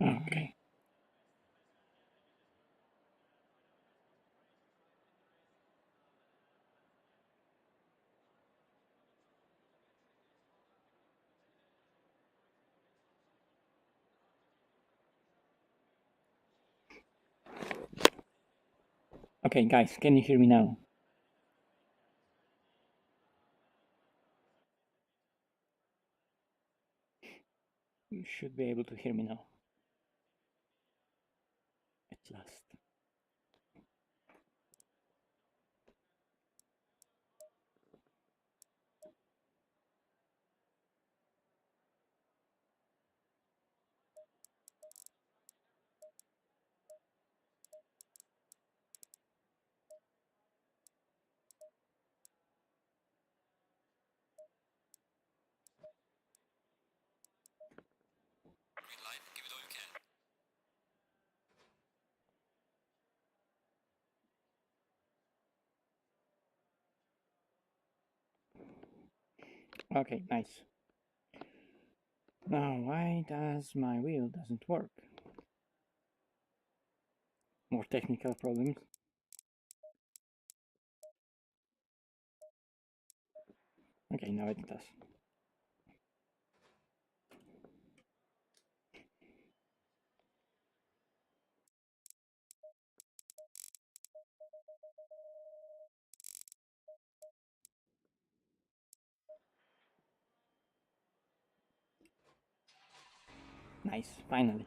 Okay. Okay, guys, can you hear me now? You should be able to hear me now. At last. Okay, nice. Now, why does my wheel doesn't work? More technical problems. Okay, now it does. Nice, finally.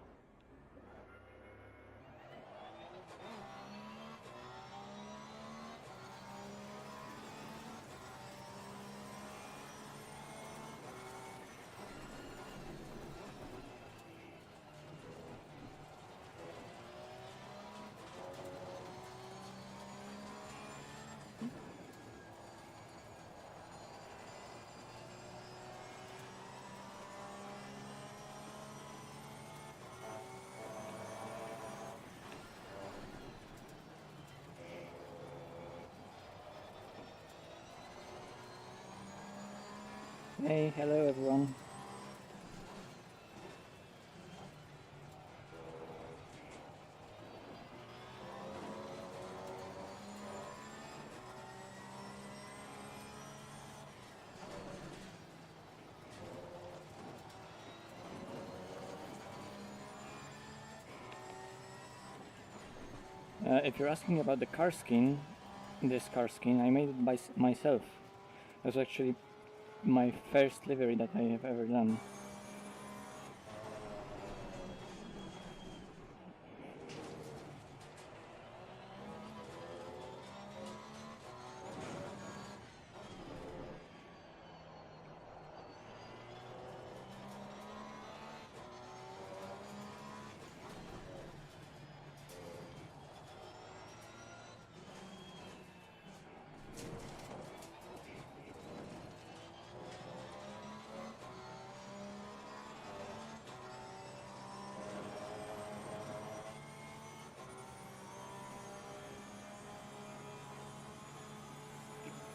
Hey, hello everyone. If you're asking about the car skin, this car skin, I made it by myself. It was actually my first livery that I have ever done.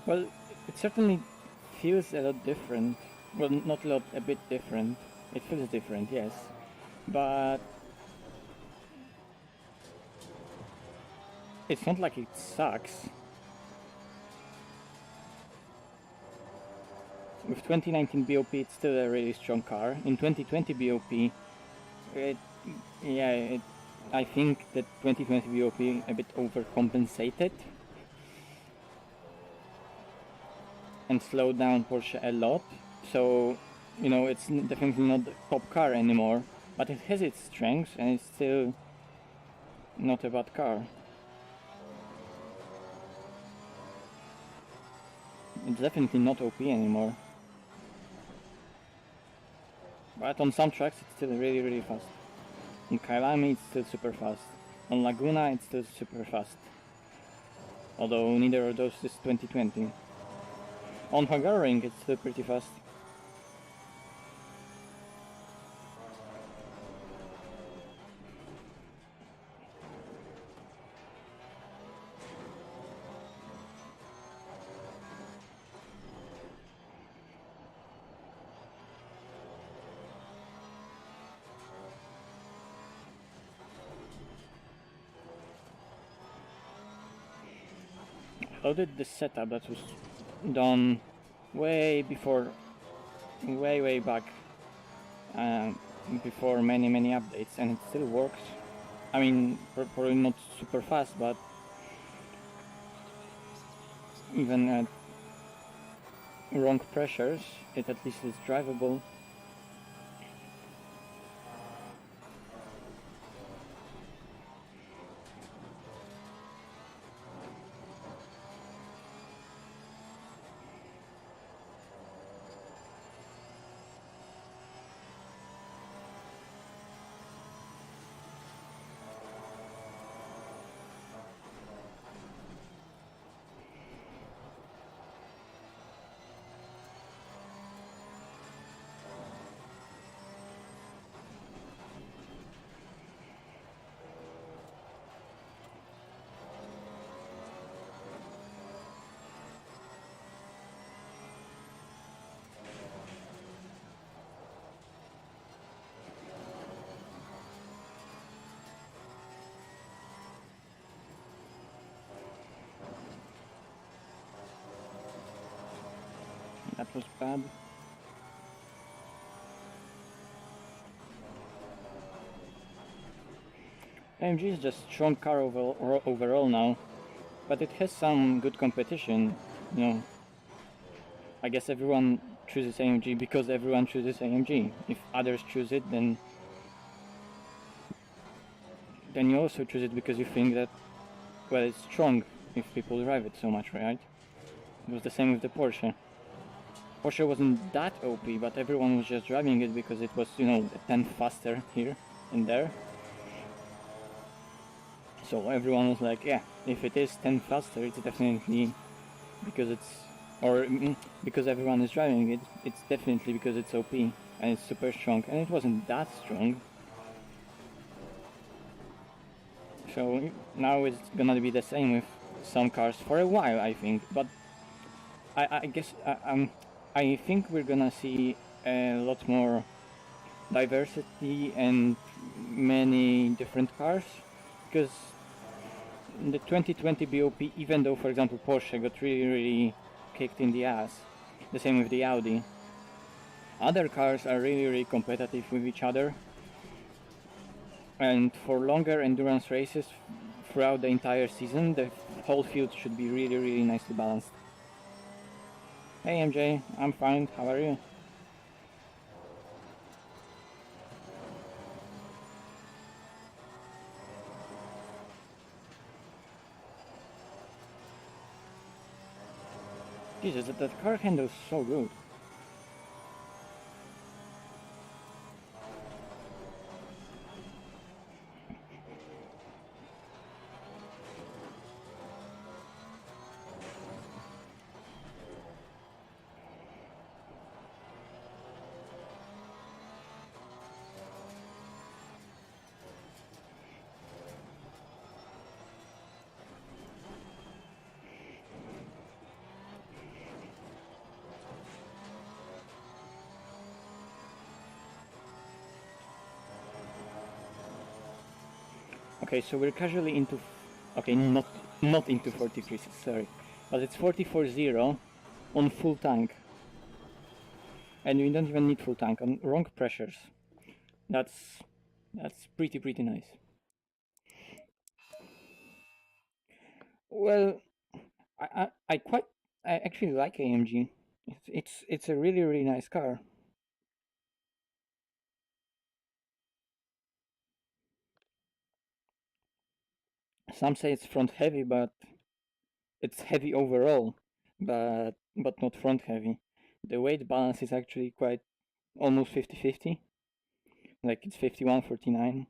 Well, it certainly feels a lot different. Well, not a lot, a bit different. It feels different, yes. But it's not like it sucks. With 2019 BOP, it's still a really strong car. In 2020 BOP, it, yeah, I think that 2020 BOP a bit overcompensated and slowed down Porsche a lot. So, you know, it's definitely not the top car anymore, but it has its strengths and it's still not a bad car. It's definitely not OP anymore. But on some tracks it's still really, really fast. On Kailami it's still super fast. On Laguna it's still super fast. Although neither of those is 2020. On Hungaroring it's still pretty fast. uploaded the setup that was done way before, way back, before many updates, and it still works. I mean, probably not super fast, but even at wrong pressures, it at least is drivable. That was bad. AMG is just strong car overall now, but it has some good competition, you know. I guess everyone chooses AMG because everyone chooses AMG. If others choose it, then you also choose it because you think that, well, it's strong if people drive it so much, right? It was the same with the Porsche. Porsche wasn't that OP, but everyone was just driving it because it was, you know, a tenth faster here and there. So everyone was like, yeah, if it is 10 faster, it's definitely because it's, or because everyone is driving it, it's definitely because it's OP and it's super strong, and it wasn't that strong. So now it's gonna be the same with some cars for a while, I think, but I guess I think we're gonna see a lot more diversity and many different cars, because the 2020 BOP, even though, for example, Porsche got really kicked in the ass, the same with the Audi, other cars are really competitive with each other, and for longer endurance races throughout the entire season, the whole field should be really nicely balanced. Hey MJ, I'm fine, how are you? Jesus, that car handles so good. Okay, so we're casually into, okay, not into 43, sorry, but it's 44.0 on full tank, and we don't even need full tank on wrong pressures. That's pretty nice. Well, I actually like AMG. It's a really nice car. Some say it's front heavy, but it's heavy overall, but not front heavy. The weight balance is actually quite almost 50-50. Like it's 51-49.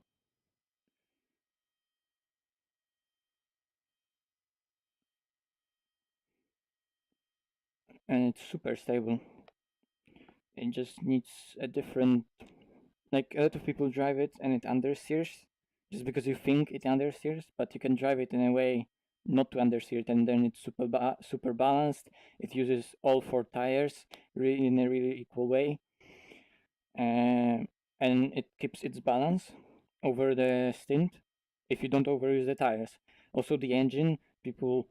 And it's super stable. It just needs a different, like a lot of people drive it and it understeers just because you think it understeers, but you can drive it in a way not to understeer it, and then it's super balanced. It uses all four tires really in a really equal way, and it keeps its balance over the stint if you don't overuse the tires. Also, the engine, people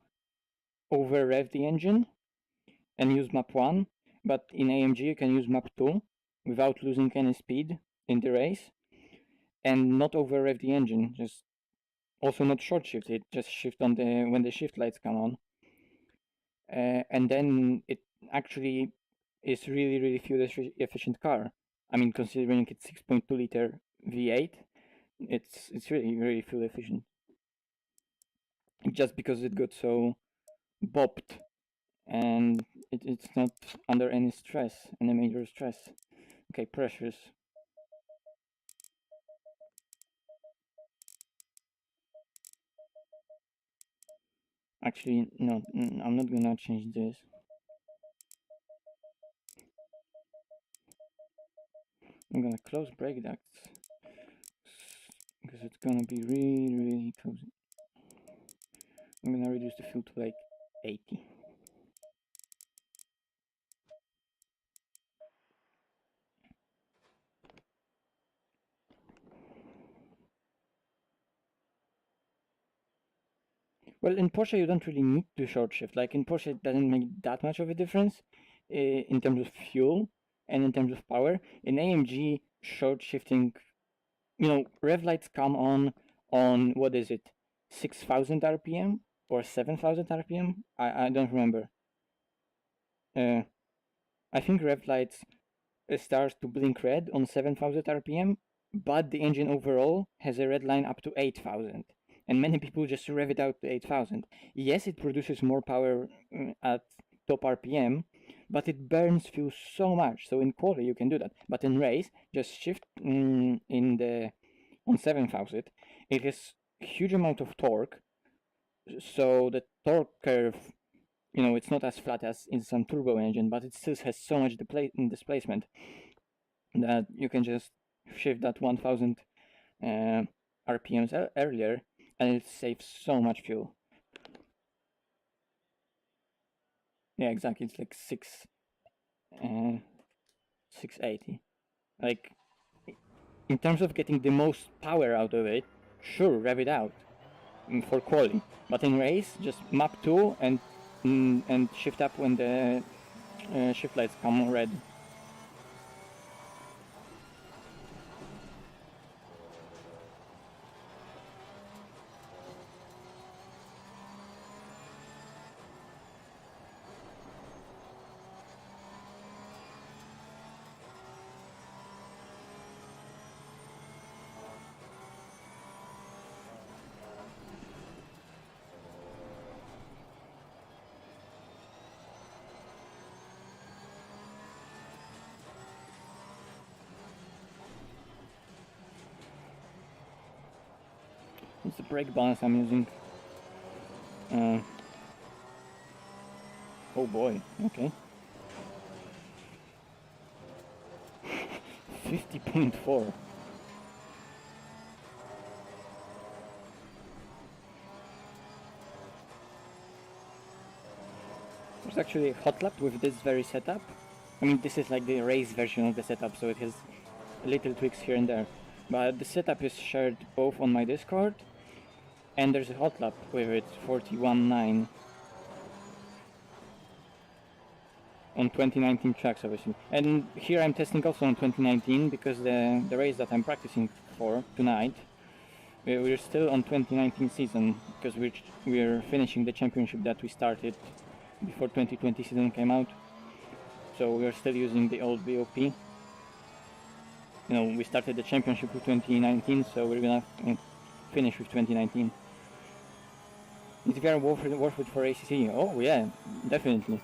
over rev the engine and use map 1, but in AMG you can use map 2 without losing any speed in the race, and not over rev the engine, just also not short shift it, just shift on the when the shift lights come on, and then it actually is really fuel efficient car. I mean, considering it's 6.2 liter V8, it's really fuel efficient. Just because it got so bopped and it's not under any stress, any major stress. Okay, pressures. Actually, no, I'm not gonna change this. I'm gonna close brake ducts because it's gonna be really cozy. I'm gonna reduce the fuel to like 80. Well, in Porsche you don't really need to short shift. Like in Porsche it doesn't make that much of a difference in terms of fuel and in terms of power. In AMG, short shifting, you know, rev lights come on what is it, 6,000 RPM or 7,000 RPM? I don't remember. I think rev lights start to blink red on 7,000 RPM, but the engine overall has a red line up to 8,000. And many people just rev it out to 8,000. Yes, it produces more power at top RPM, but it burns fuel so much. So in quali you can do that. But in race, just shift on 7,000. It has a huge amount of torque. So the torque curve, you know, it's not as flat as in some turbo engine, but it still has so much displacement that you can just shift that 1,000 RPMs earlier, and it saves so much fuel. Yeah, exactly. It's like 680. Like, in terms of getting the most power out of it, sure, rev it out for quali. But in race, just map 2 and shift up when the shift lights come red. It's the brake balance I'm using. Oh boy, okay. 50.4. There's actually a hot lap with this very setup. I mean, this is like the race version of the setup, so it has little tweaks here and there. But the setup is shared both on my Discord, and there's a hot lap with it, 41.9. On 2019 tracks, obviously. And here I'm testing also on 2019, because the race that I'm practicing for tonight, we're still on 2019 season, because we're finishing the championship that we started before 2020 season came out. So we're still using the old BOP. You know, we started the championship with 2019, so we're gonna finish with 2019. Is VR worth it for ACC? Oh yeah, definitely.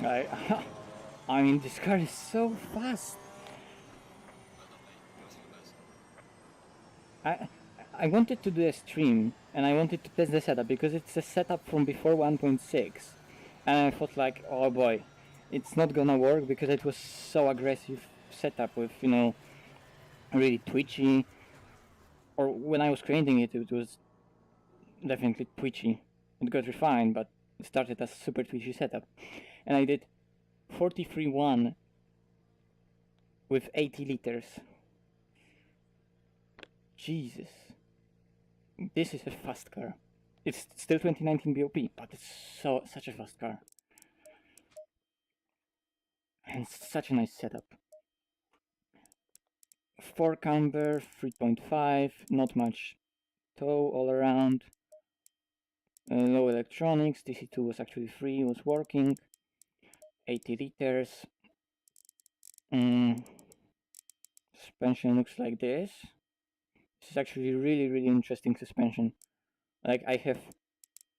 I, I mean, this car is so fast. I I wanted to do a stream and I wanted to test the setup because it's a setup from before 1.6, and I thought like, oh boy, it's not gonna work because it was so aggressive setup with, you know, really twitchy. Or when I was creating it, it was definitely twitchy. It got refined, but it started as a super twitchy setup, and I did 43.1 with 80 liters. Jesus. This is a fast car. It's still 2019 BOP, but it's such a fast car. And such a nice setup. 4 camber, 3.5, not much tow all around. Low electronics, DC2 was actually free, was working. 80 liters. Suspension looks like this. This is actually really interesting suspension. Like, I have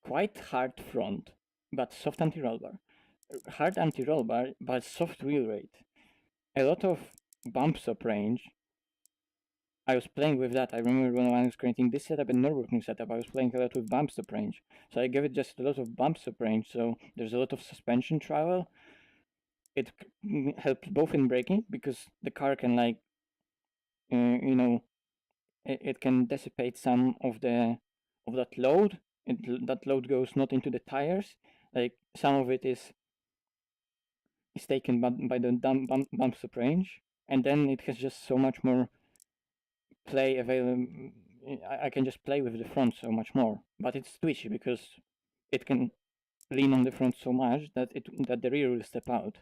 quite hard front, but soft anti-roll bar. Hard anti-roll bar, but soft wheel rate. A lot of bump stop range. I was playing with that. I remember when I was creating this setup and Nürburgring setup, I was playing a lot with bump stop range. So I gave it just a lot of bump stop range, so there's a lot of suspension travel. It helps both in braking, because the car can, like, you know, it can dissipate some of that load. That load goes not into the tires. Like, some of it is taken by the bump stop range, and then it has just so much more play available. I can just play with the front so much more, but it's twitchy because it can lean on the front so much that the rear will step out.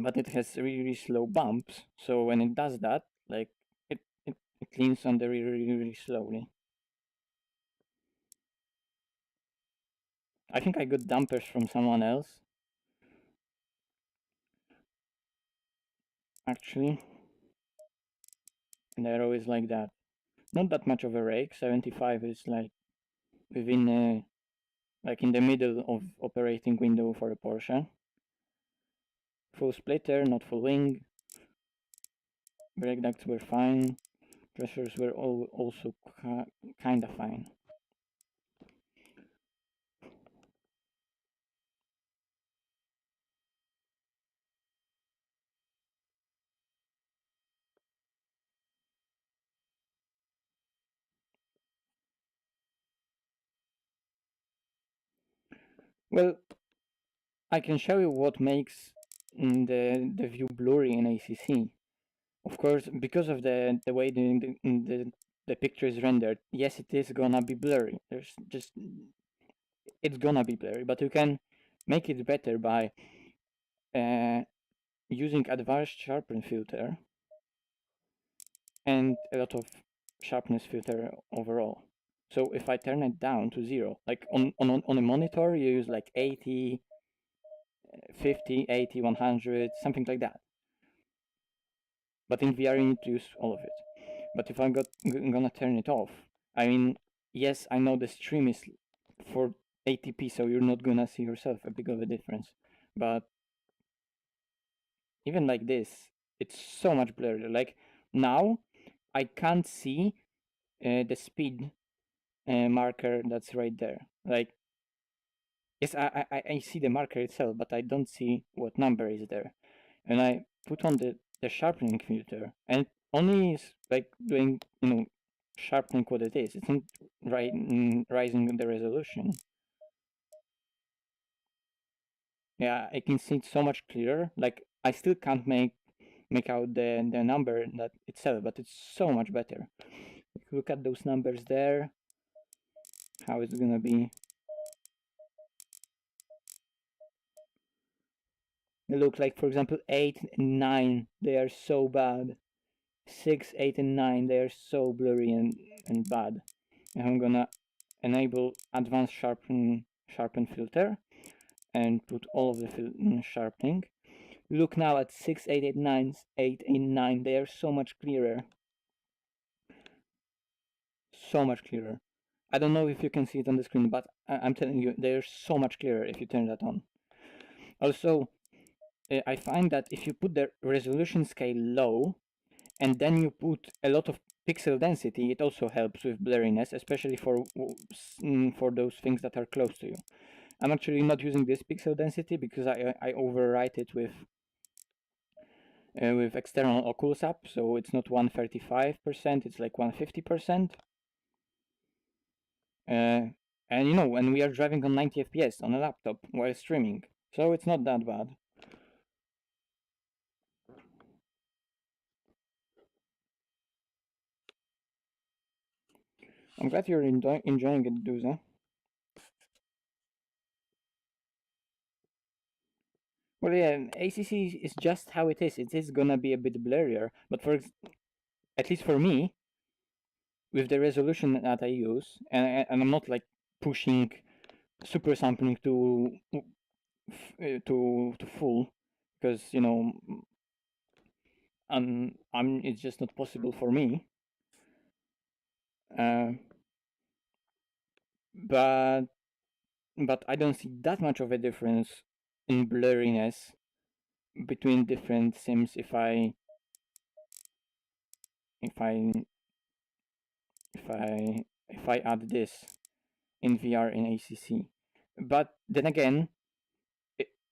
But it has really slow bumps, so when it does that, like, it leans on the rear really slowly. I think I got dampers from someone else, actually, and they're always like that. Not that much of a rake. 75 is like within like in the middle of operating window for a Porsche. Full splitter, not full wing. Brake ducts were fine. Pressures were also kinda fine. Well, I can show you what makes the view blurry in ACC. Of course, because of the way the picture is rendered, yes, it is gonna be blurry. It's gonna be blurry, but you can make it better by using advanced sharpen filter and a lot of sharpness filter overall. So if I turn it down to 0, like on a monitor, you use like 80, 50, 80, 100, something like that. But in VR, you need to use all of it. But if I'm gonna turn it off, I mean, yes, I know the stream is for 80p, so you're not gonna see yourself a big of a difference. But even like this, it's so much blurrier. Like, now, I can't see the speed marker that's right there. Like, yes, I see the marker itself, but I don't see what number is there. And I put on the sharpening filter, and only is like doing, you know, sharpening what it is. It's not rising the resolution. Yeah, I can see it so much clearer. Like, I still can't make out the number that itself, but it's so much better. Look at those numbers there. How it's gonna be. They look like, for example, 8 and 9. They are so bad. 6, 8, and 9. They are so blurry and bad. And I'm gonna enable advanced sharpen filter and put all of the sharpening. Look now at 6, 8, 8, 9, 8, and 9. They are so much clearer. So much clearer. I don't know if you can see it on the screen, but I'm telling you, they're so much clearer if you turn that on. Also, I find that if you put the resolution scale low and then you put a lot of pixel density, it also helps with blurriness, especially for those things that are close to you. I'm actually not using this pixel density because I overwrite it with external Oculus app, so it's not 135%, it's like 150%. And you know, when we are driving on 90 FPS on a laptop while streaming, so it's not that bad. I'm glad you're enjoying it, Duza. Well, yeah, ACC is just how it is. It is gonna be a bit blurrier, but at least for me, with the resolution that I use, and I'm not like pushing super sampling to full, because you know, it's just not possible for me. Uh, but I don't see that much of a difference in blurriness between different sims if I if I add this in VR in ACC. But then again,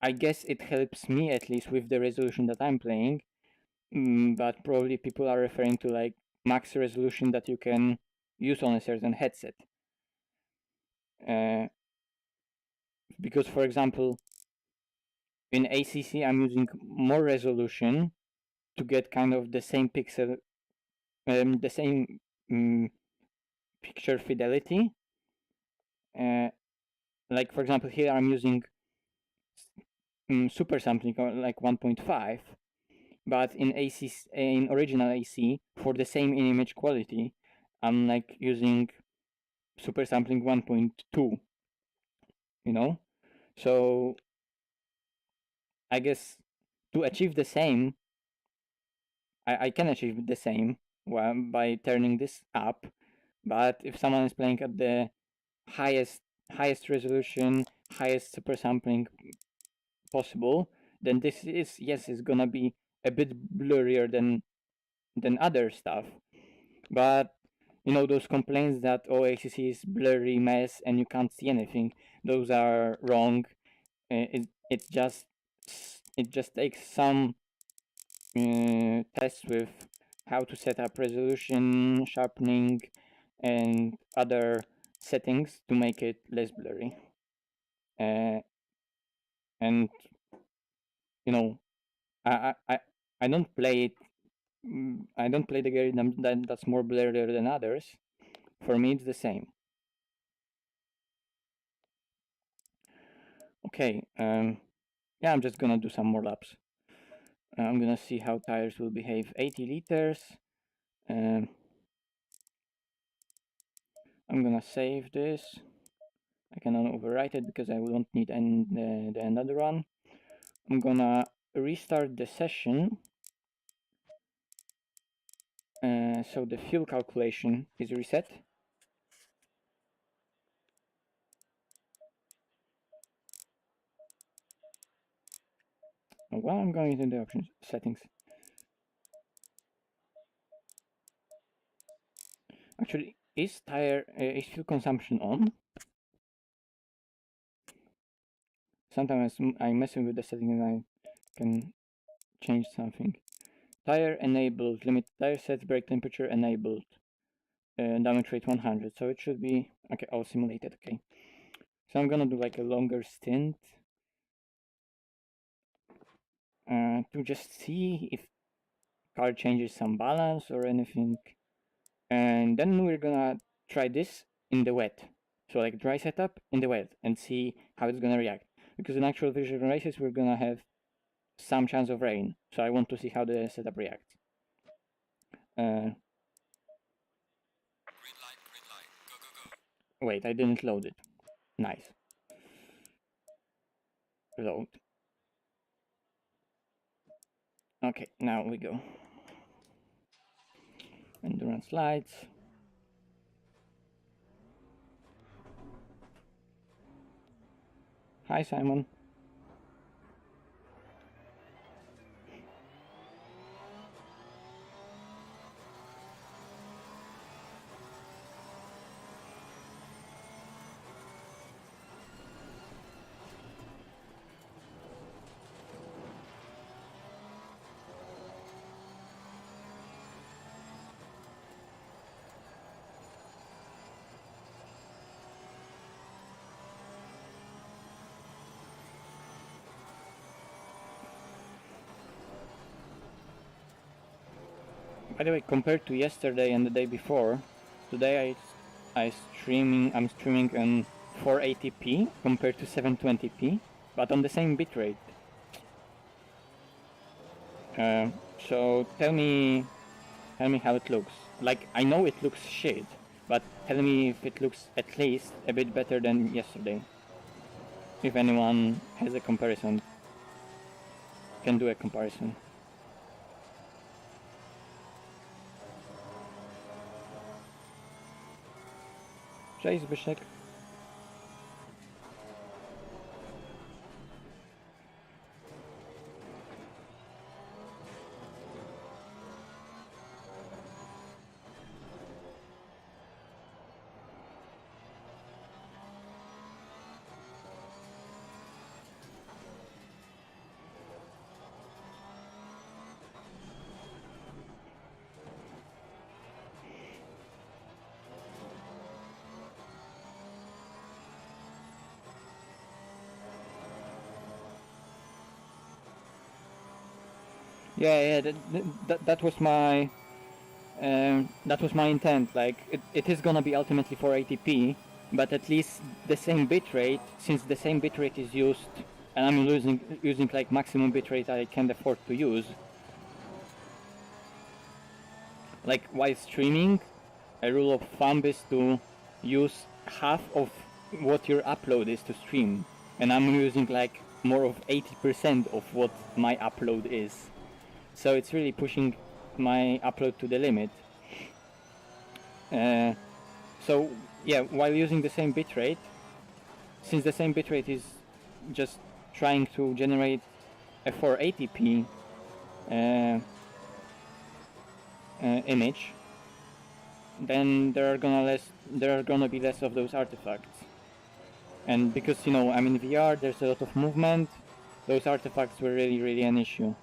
I guess it helps me at least with the resolution that I'm playing. But probably people are referring to like max resolution that you can use on a certain headset. Uh, because for example, in ACC I'm using more resolution to get kind of the same pixel, the same picture fidelity. Like for example, here I'm using super sampling like 1.5, but in original AC for the same image quality, I'm like using super sampling 1.2. You know, so I guess to achieve the same, I can achieve the same by turning this up. But if someone is playing at the highest resolution, highest super sampling possible, then this is gonna be a bit blurrier than other stuff. But you know, those complaints that ACC is blurry mess and you can't see anything, those are wrong. It just takes some tests with how to set up resolution, sharpening, and other settings to make it less blurry. And you know, I I I don't play it. I don't play the game that's more blurrier than others. For me, it's the same. Okay. Yeah, I'm just gonna do some more laps. I'm gonna see how tires will behave. 80 liters. Um, I'm gonna save this. I cannot overwrite it because I won't need the another run. I'm gonna restart the session. So the fuel calculation is reset. While I'm going into the options settings, actually, is fuel consumption on? Sometimes I'm messing with the setting and I can change something. Tire enabled, limit tire sets, brake temperature enabled, damage rate 100. So it should be okay. All simulated. Okay. So I'm gonna do like a longer stint to just see if car changes some balance or anything, and then we're gonna try this in the wet. So like dry setup in the wet and see how it's gonna react. Because in actual visual races we're gonna have some chance of rain, so I want to see how the setup reacts. Green light, go, go, go. Wait, I didn't load it. Nice. Load. Okay, now we go. Endurance lights. Hi, Simon. By the way, compared to yesterday and the day before, today I'm streaming on 480p compared to 720p, but on the same bitrate. So tell me how it looks. Like, I know it looks shit, but tell me if it looks at least a bit better than yesterday. If anyone has a comparison, can do a comparison. Cześć Zbyszek. Yeah, that was my intent. Like, it is gonna be ultimately 480p, but at least the same bitrate, since the same bitrate is used, and I'm using like maximum bitrate I can afford to use. Like, while streaming, a rule of thumb is to use half of what your upload is to stream, and I'm using like more of 80% of what my upload is. So it's really pushing my upload to the limit. So yeah, while using the same bitrate, since the same bitrate is just trying to generate a 480p image, then there are gonna be less of those artifacts. And because, you know, I'm in VR, there's a lot of movement, those artifacts were really an issue.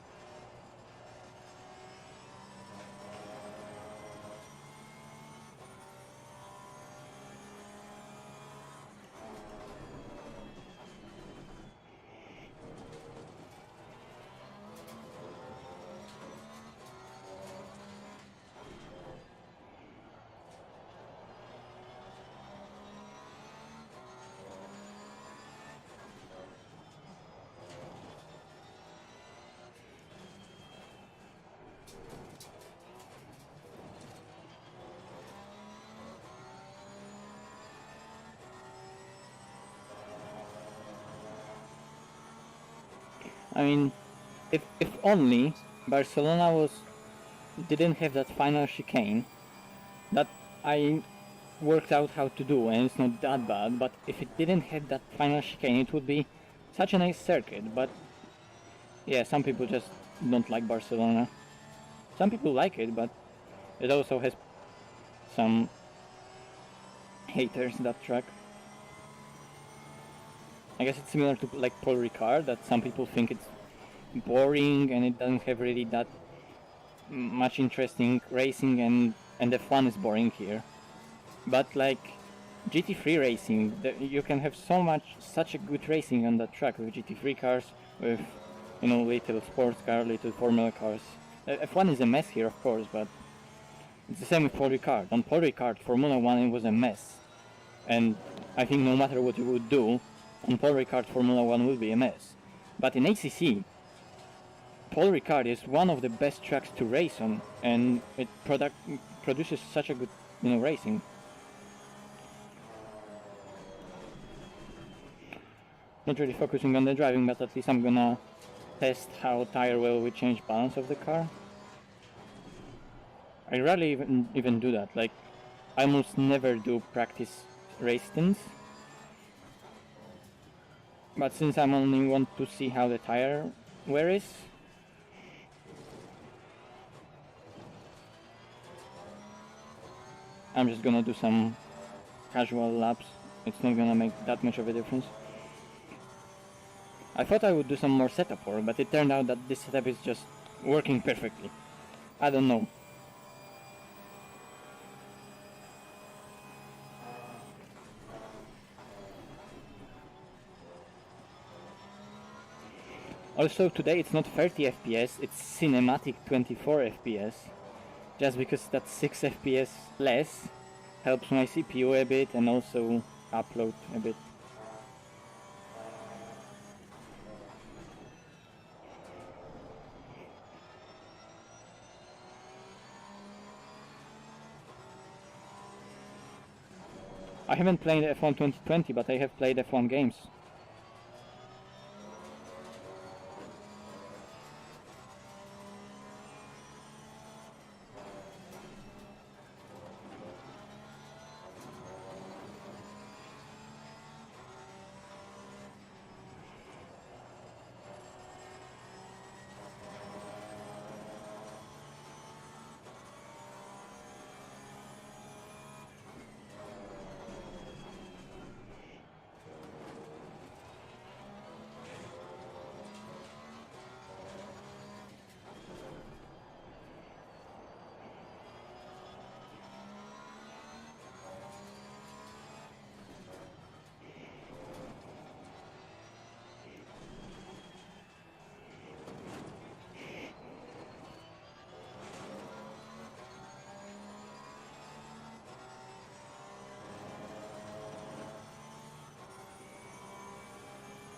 I mean, if only Barcelona didn't have that final chicane that I worked out how to do, and it's not that bad, but if it didn't have that final chicane, it would be such a nice circuit. But yeah, some people just don't like Barcelona. Some people like it, but it also has some haters, that track. I guess it's similar to like Paul Ricard, that some people think it's boring and it doesn't have really that much interesting racing, and F1 is boring here. But like GT3 racing, you can have such a good racing on that track with GT3 cars, with, you know, little sports car, little Formula cars. F1 is a mess here, of course, but it's the same with Paul Ricard. On Paul Ricard, Formula 1 it was a mess, and I think no matter what you would do, on Paul Ricard Formula 1 will be a mess. But in ACC, Paul Ricard is one of the best tracks to race on, and it produces such a good, you know, racing. Not really focusing on the driving, but at least I'm gonna test how tire wear will change balance of the car. I rarely even do that. Like, I almost never do practice race stints. But since I only want to see how the tire wear is, I'm just gonna do some casual laps. It's not gonna make that much of a difference. I thought I would do some more setup work, but it turned out that this setup is just working perfectly. I don't know. Also today it's not 30 FPS, it's cinematic 24 FPS. just because that's 6 FPS less helps my CPU a bit and also upload a bit. I haven't played F1 2020, but I have played F1 games.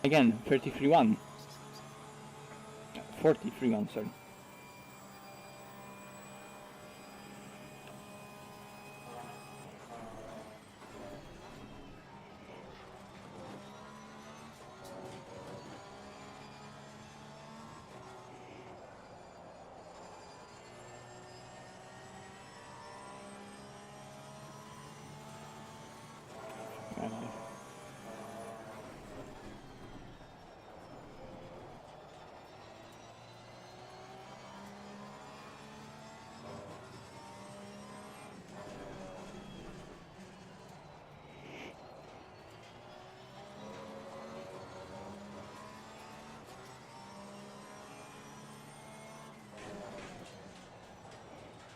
Again, 33-1. 43-1, sorry.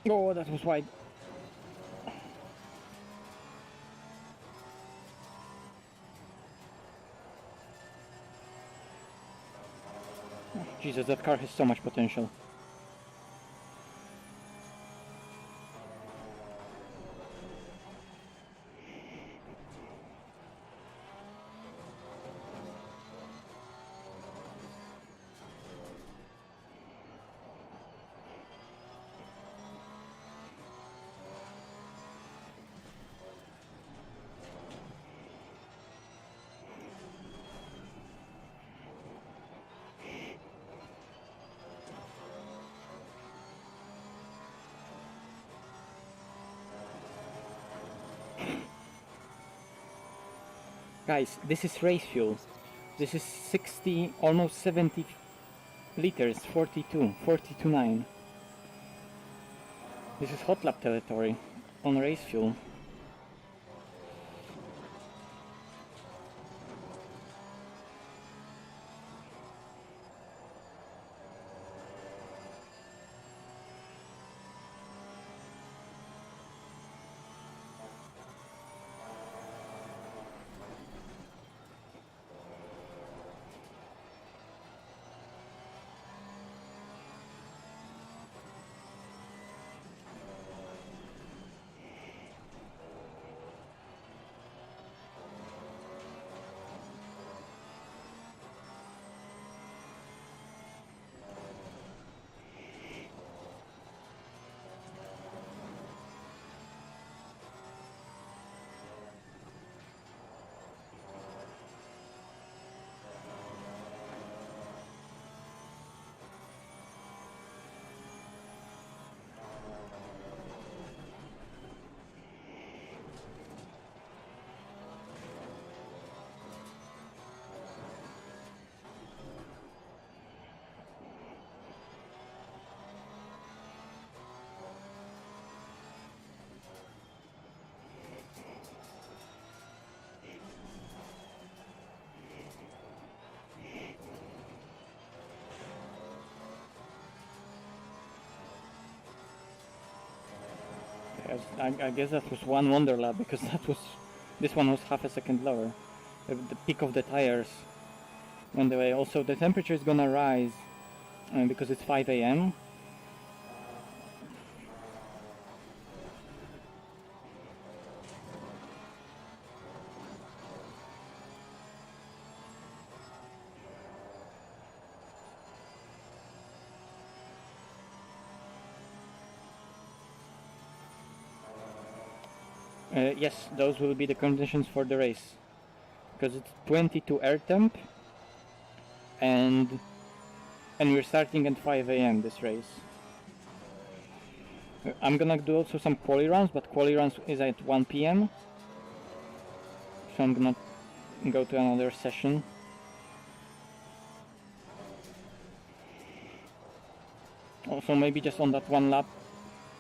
Oh, that was wide. Jesus, that car has so much potential. Guys, this is race fuel. This is 60, almost 70 liters, 42.9. This is hot lap territory on race fuel. I guess that was one wonder lap, because this one was half a second lower. The peak of the tires went away. Also, the temperature is gonna rise because it's 5 AM. Yes, those will be the conditions for the race. Because it's 22 air temp, and we're starting at 5 a.m. this race. I'm gonna do also some quali runs, but quali runs is at 1 p.m. So I'm gonna go to another session. Also maybe just on that one lap,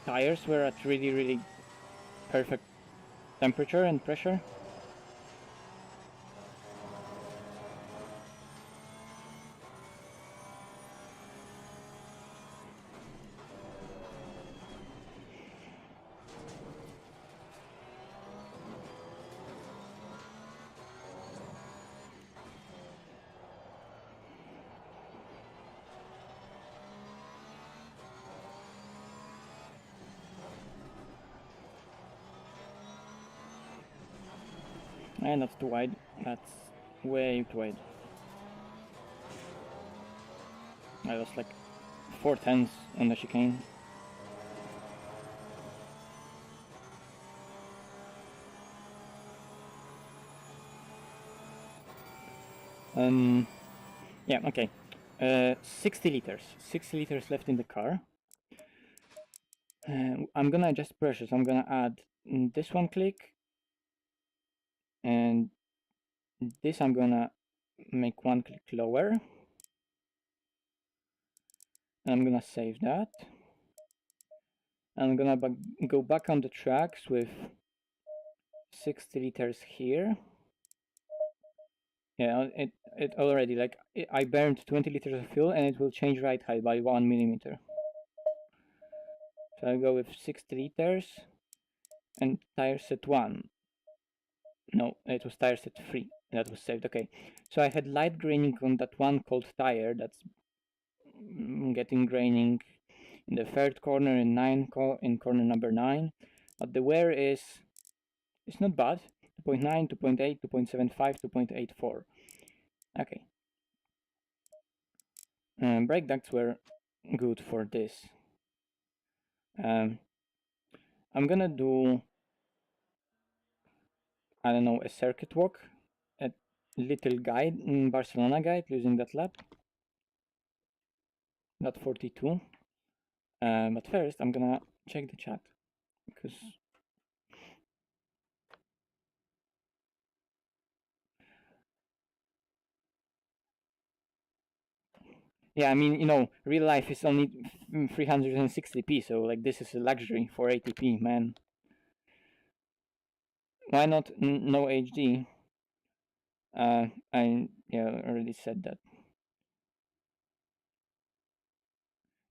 tires were at really perfect temperature and pressure. And that's too wide. That's way too wide. I lost like 4 tenths on the chicane. Yeah, okay. 60 liters. 60 liters left in the car. I'm gonna adjust pressure, so I'm gonna add this one click, and this I'm gonna make one click lower. And I'm gonna save that. I'm gonna go back on the tracks with 60 liters here. Yeah, it already, like, I burned 20 liters of fuel, and it will change ride height by 1 millimeter. So I'll go with 60 liters and tire set 1. No, it was tire set 3. That was saved. Okay, so I had light graining on that one cold tire that's getting graining in the third corner and in corner number 9. But the wear is not bad. 2.9, 2.8, 2.75, 2.84. Okay. Brake ducts were good for this. I'm gonna do, I don't know, a circuit walk, a little guide, Barcelona guide, using that lap. Not 42. But first, I'm gonna check the chat, because yeah, I mean, you know, real life is only 360p, so like this is a luxury for 80p, man. Why not no HD? I already said that.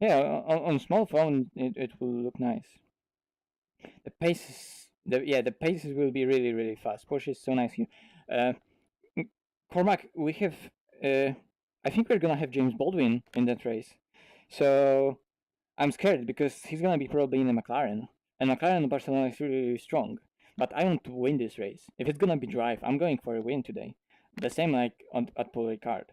Yeah, on small phone it will look nice. The paces, the paces will be really fast. Porsche is so nice here. Cormac, we have, I think we're gonna have James Baldwin in that race, so I'm scared because he's gonna be probably in a McLaren, and McLaren Barcelona is really strong. But I want to win this race. If it's gonna be drive, I'm going for a win today. The same like at Paul Ricard.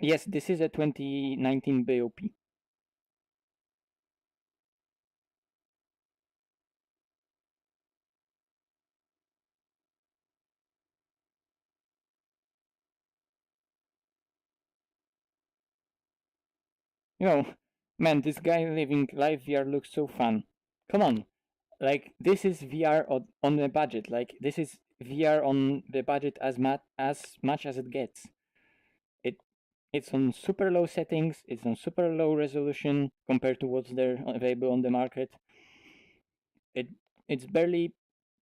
Yes, this is a 2019 BOP. You know, man, this guy living live VR looks so fun. Come on, like this is VR on the budget. Like this is VR on the budget as much as it gets. It's on super low settings. It's on super low resolution compared to what's there available on the market. It's barely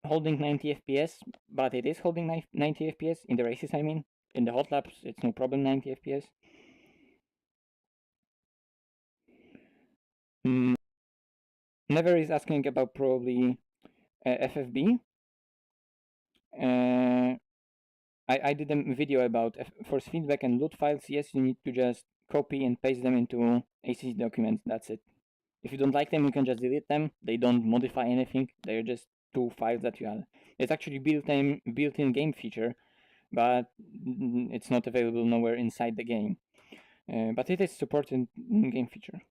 holding 90 FPS, but it is holding 90 FPS in the races. I mean, in the hot laps, it's no problem 90 FPS. Never is asking about probably FFB. I did a video about force feedback and load files. Yes, you need to just copy and paste them into ACC documents. That's it. If you don't like them, you can just delete them. They don't modify anything. They're just two files that you add. It's actually built-in game feature, but it's not available nowhere inside the game. But it is supported game feature.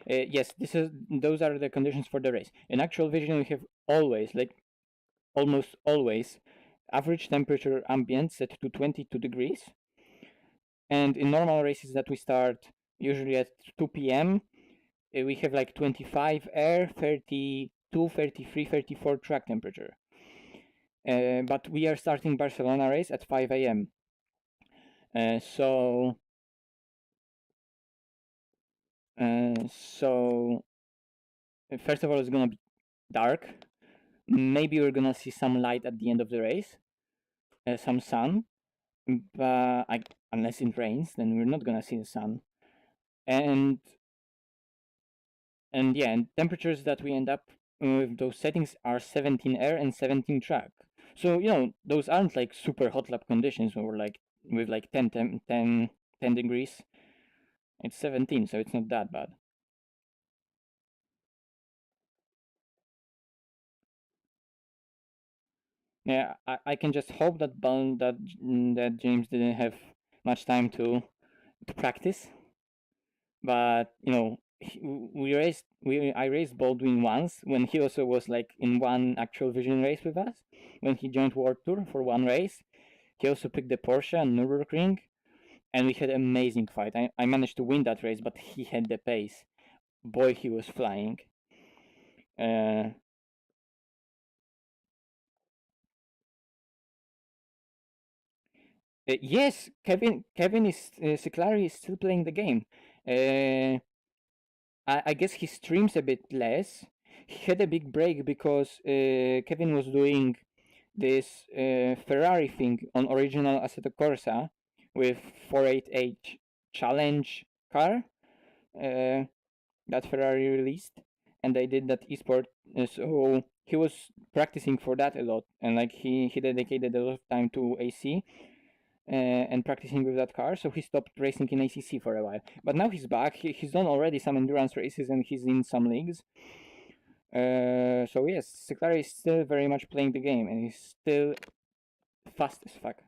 Yes, those are the conditions for the race. In actual vision, we have always, like almost always, average temperature ambient set to 22 degrees. And in normal races that we start usually at 2 p.m., we have like 25 air, 32, 33, 34 track temperature. But we are starting Barcelona race at 5 a.m. So first of all, it's gonna be dark. Maybe we're gonna see some light at the end of the race, some sun. But unless it rains, then we're not gonna see the sun. And yeah, and temperatures that we end up with those settings are 17 air and 17 track. So those aren't like super hot lap conditions where we're like with like 10 degrees. It's 17, so it's not that bad. Yeah, I can just hope that that James didn't have much time to practice. But I raced Baldwin once when he also was like in one actual vision race with us. When he joined World Tour for one race, he also picked the Porsche on Nürburgring, and we had an amazing fight. I managed to win that race, but he had the pace. Boy, he was flying. Yes, Kevin is Ciclari is still playing the game. I guess he streams a bit less. He had a big break because Kevin was doing this Ferrari thing on original Assetto Corsa with 488 Challenge car that Ferrari released, and they did that esport. So he was practicing for that a lot, and like he dedicated a lot of time to AC. And practicing with that car, so he stopped racing in ACC for a while. But now he's back. He's done already some endurance races and he's in some leagues. So yes, Ciclari is still very much playing the game and he's still fast as fuck.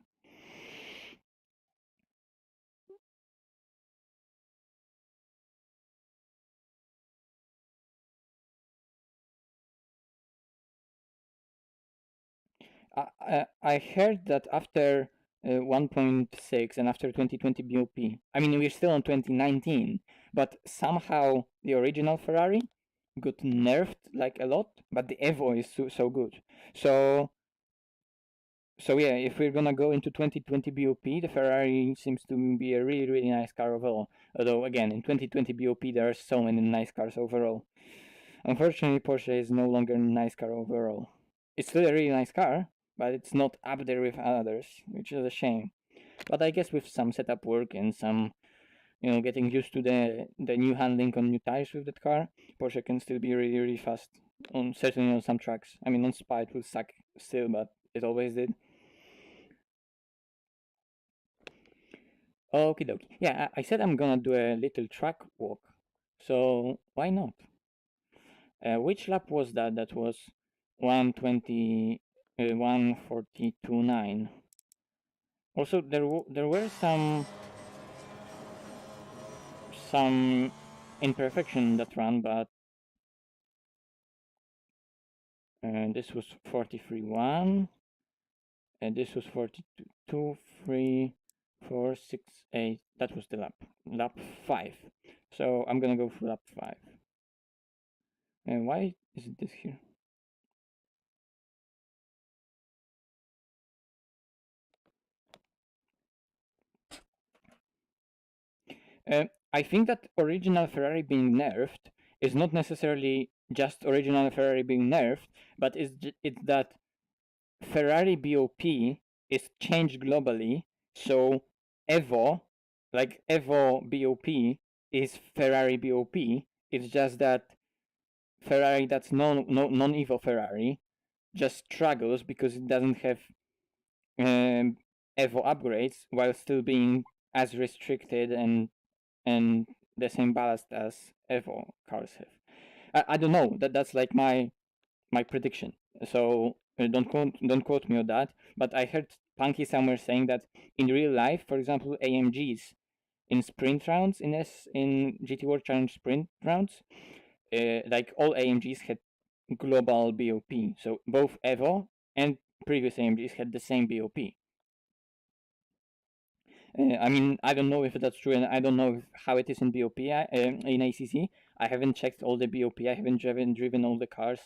I heard that after 1.6 and after 2020 BOP, I mean, we're still on 2019, but somehow the original Ferrari got nerfed like a lot, but the Evo is so good. So yeah, if we're gonna go into 2020 BOP, the Ferrari seems to be a really nice car overall. Although again, in 2020 BOP there are so many nice cars overall. Unfortunately, Porsche is no longer a nice car overall. It's still a really nice car, but it's not up there with others, which is a shame. But I guess with some setup work and some, getting used to the new handling on new tires with that car, Porsche can still be really fast on certainly on some tracks. I mean, on Spa it will suck still, but it always did. Okie dokie. Yeah, I said I'm gonna do a little track walk, so why not? Which lap was that? That was 120, 142.9. Also, there were some imperfection in that run, but this was 43.1, and this was 42, 3, 4, 6, 8. That was the lap 5. So I'm gonna go for lap 5. And why is this here? I think that original Ferrari being nerfed is not necessarily just original Ferrari being nerfed, but it's that Ferrari BOP is changed globally. So Evo, like Evo BOP, is Ferrari BOP. It's just that Ferrari that's non-Evo Ferrari just struggles because it doesn't have Evo upgrades while still being as restricted and the same ballast as Evo cars have. I don't know. That's like my prediction. So don't quote me on that. But I heard Punky somewhere saying that in real life, for example, AMGs in sprint rounds in GT World Challenge sprint rounds, like all AMGs had global BOP. So both Evo and previous AMGs had the same BOP. I mean, I don't know if that's true, and I don't know how it is in BOP in ACC. I haven't checked all the BOP. I haven't driven all the cars,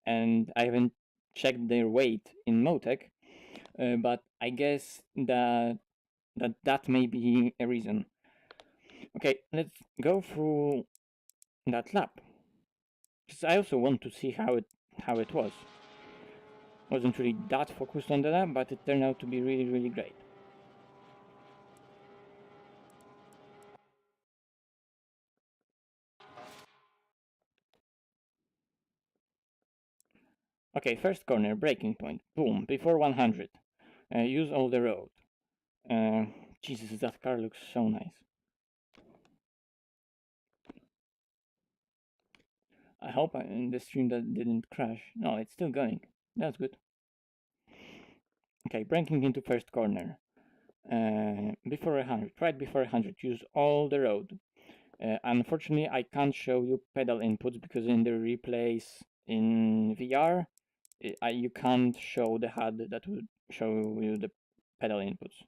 and I haven't checked their weight in Motec. But I guess that may be a reason. Okay, let's go through that lap, because I also want to see how it was. Wasn't really that focused on the lap, but it turned out to be really great. Okay, first corner, braking point. Boom, before 100. Use all the road. Jesus, that car looks so nice. I hope in the stream that didn't crash. No, it's still going. That's good. Okay, braking into first corner. Before 100, right before 100, use all the road. Unfortunately, I can't show you pedal inputs because in the replays in VR, you can't show the HUD that would show you the pedal inputs.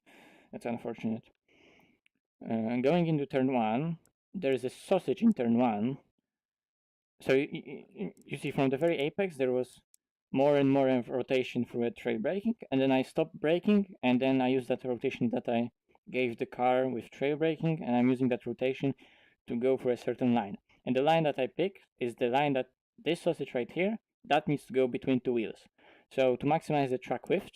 That's unfortunate. Going into turn 1, there is a sausage in turn 1. So you see from the very apex there was more and more of rotation through a trail braking, and then I stopped braking, and then I used that rotation that I gave the car with trail braking, and I'm using that rotation to go for a certain line. And the line that I pick is the line that this sausage right here, that needs to go between two wheels. So to maximize the track width,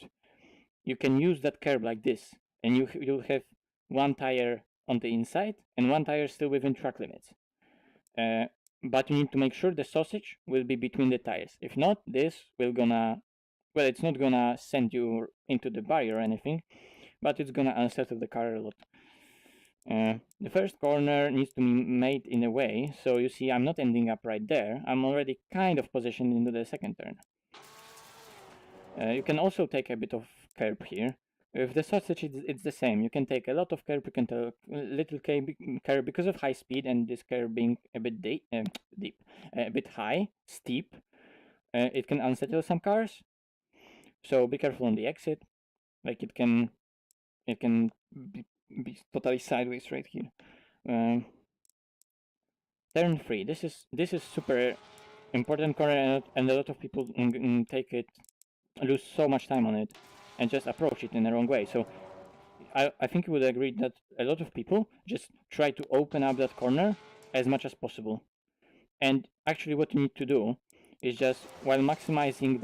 you can use that curve like this, and you'll have one tire on the inside and one tire still within track limits. But you need to make sure the sausage will be between the tires. If not, this will gonna, well, it's not gonna send you into the barrier or anything, but it's gonna unsettle the car a lot. The first corner needs to be made in a way, so you see I'm not ending up right there. I'm already kind of positioned into the second turn. You can also take a bit of curb here. With the sausage, it's the same. You can take a lot of curb, you can take a little curb because of high speed and this curb being a bit deep, a bit high, steep. It can unsettle some cars, so be careful on the exit. Like it can be totally sideways right here. Turn 3. This is super important corner, and a lot of people take it, lose so much time on it, and just approach it in the wrong way. So I think you would agree that a lot of people just try to open up that corner as much as possible. And actually what you need to do is just, while maximizing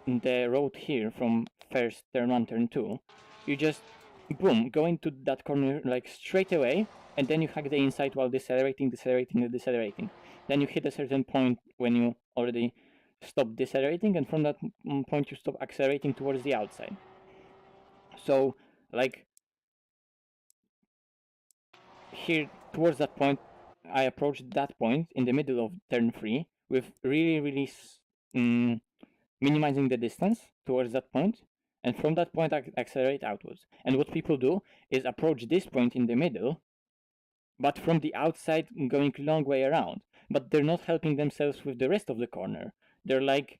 the road here from first turn 1, turn 2, you just, boom, go into that corner like straight away, and then you hack the inside while decelerating. Then you hit a certain point when you already stop decelerating, and from that point you stop accelerating towards the outside. So, like, here, towards that point, I approached that point in the middle of turn 3 with really minimizing the distance towards that point, and from that point I accelerate outwards. And what people do is approach this point in the middle, but from the outside going a long way around. But they're not helping themselves with the rest of the corner. They're like,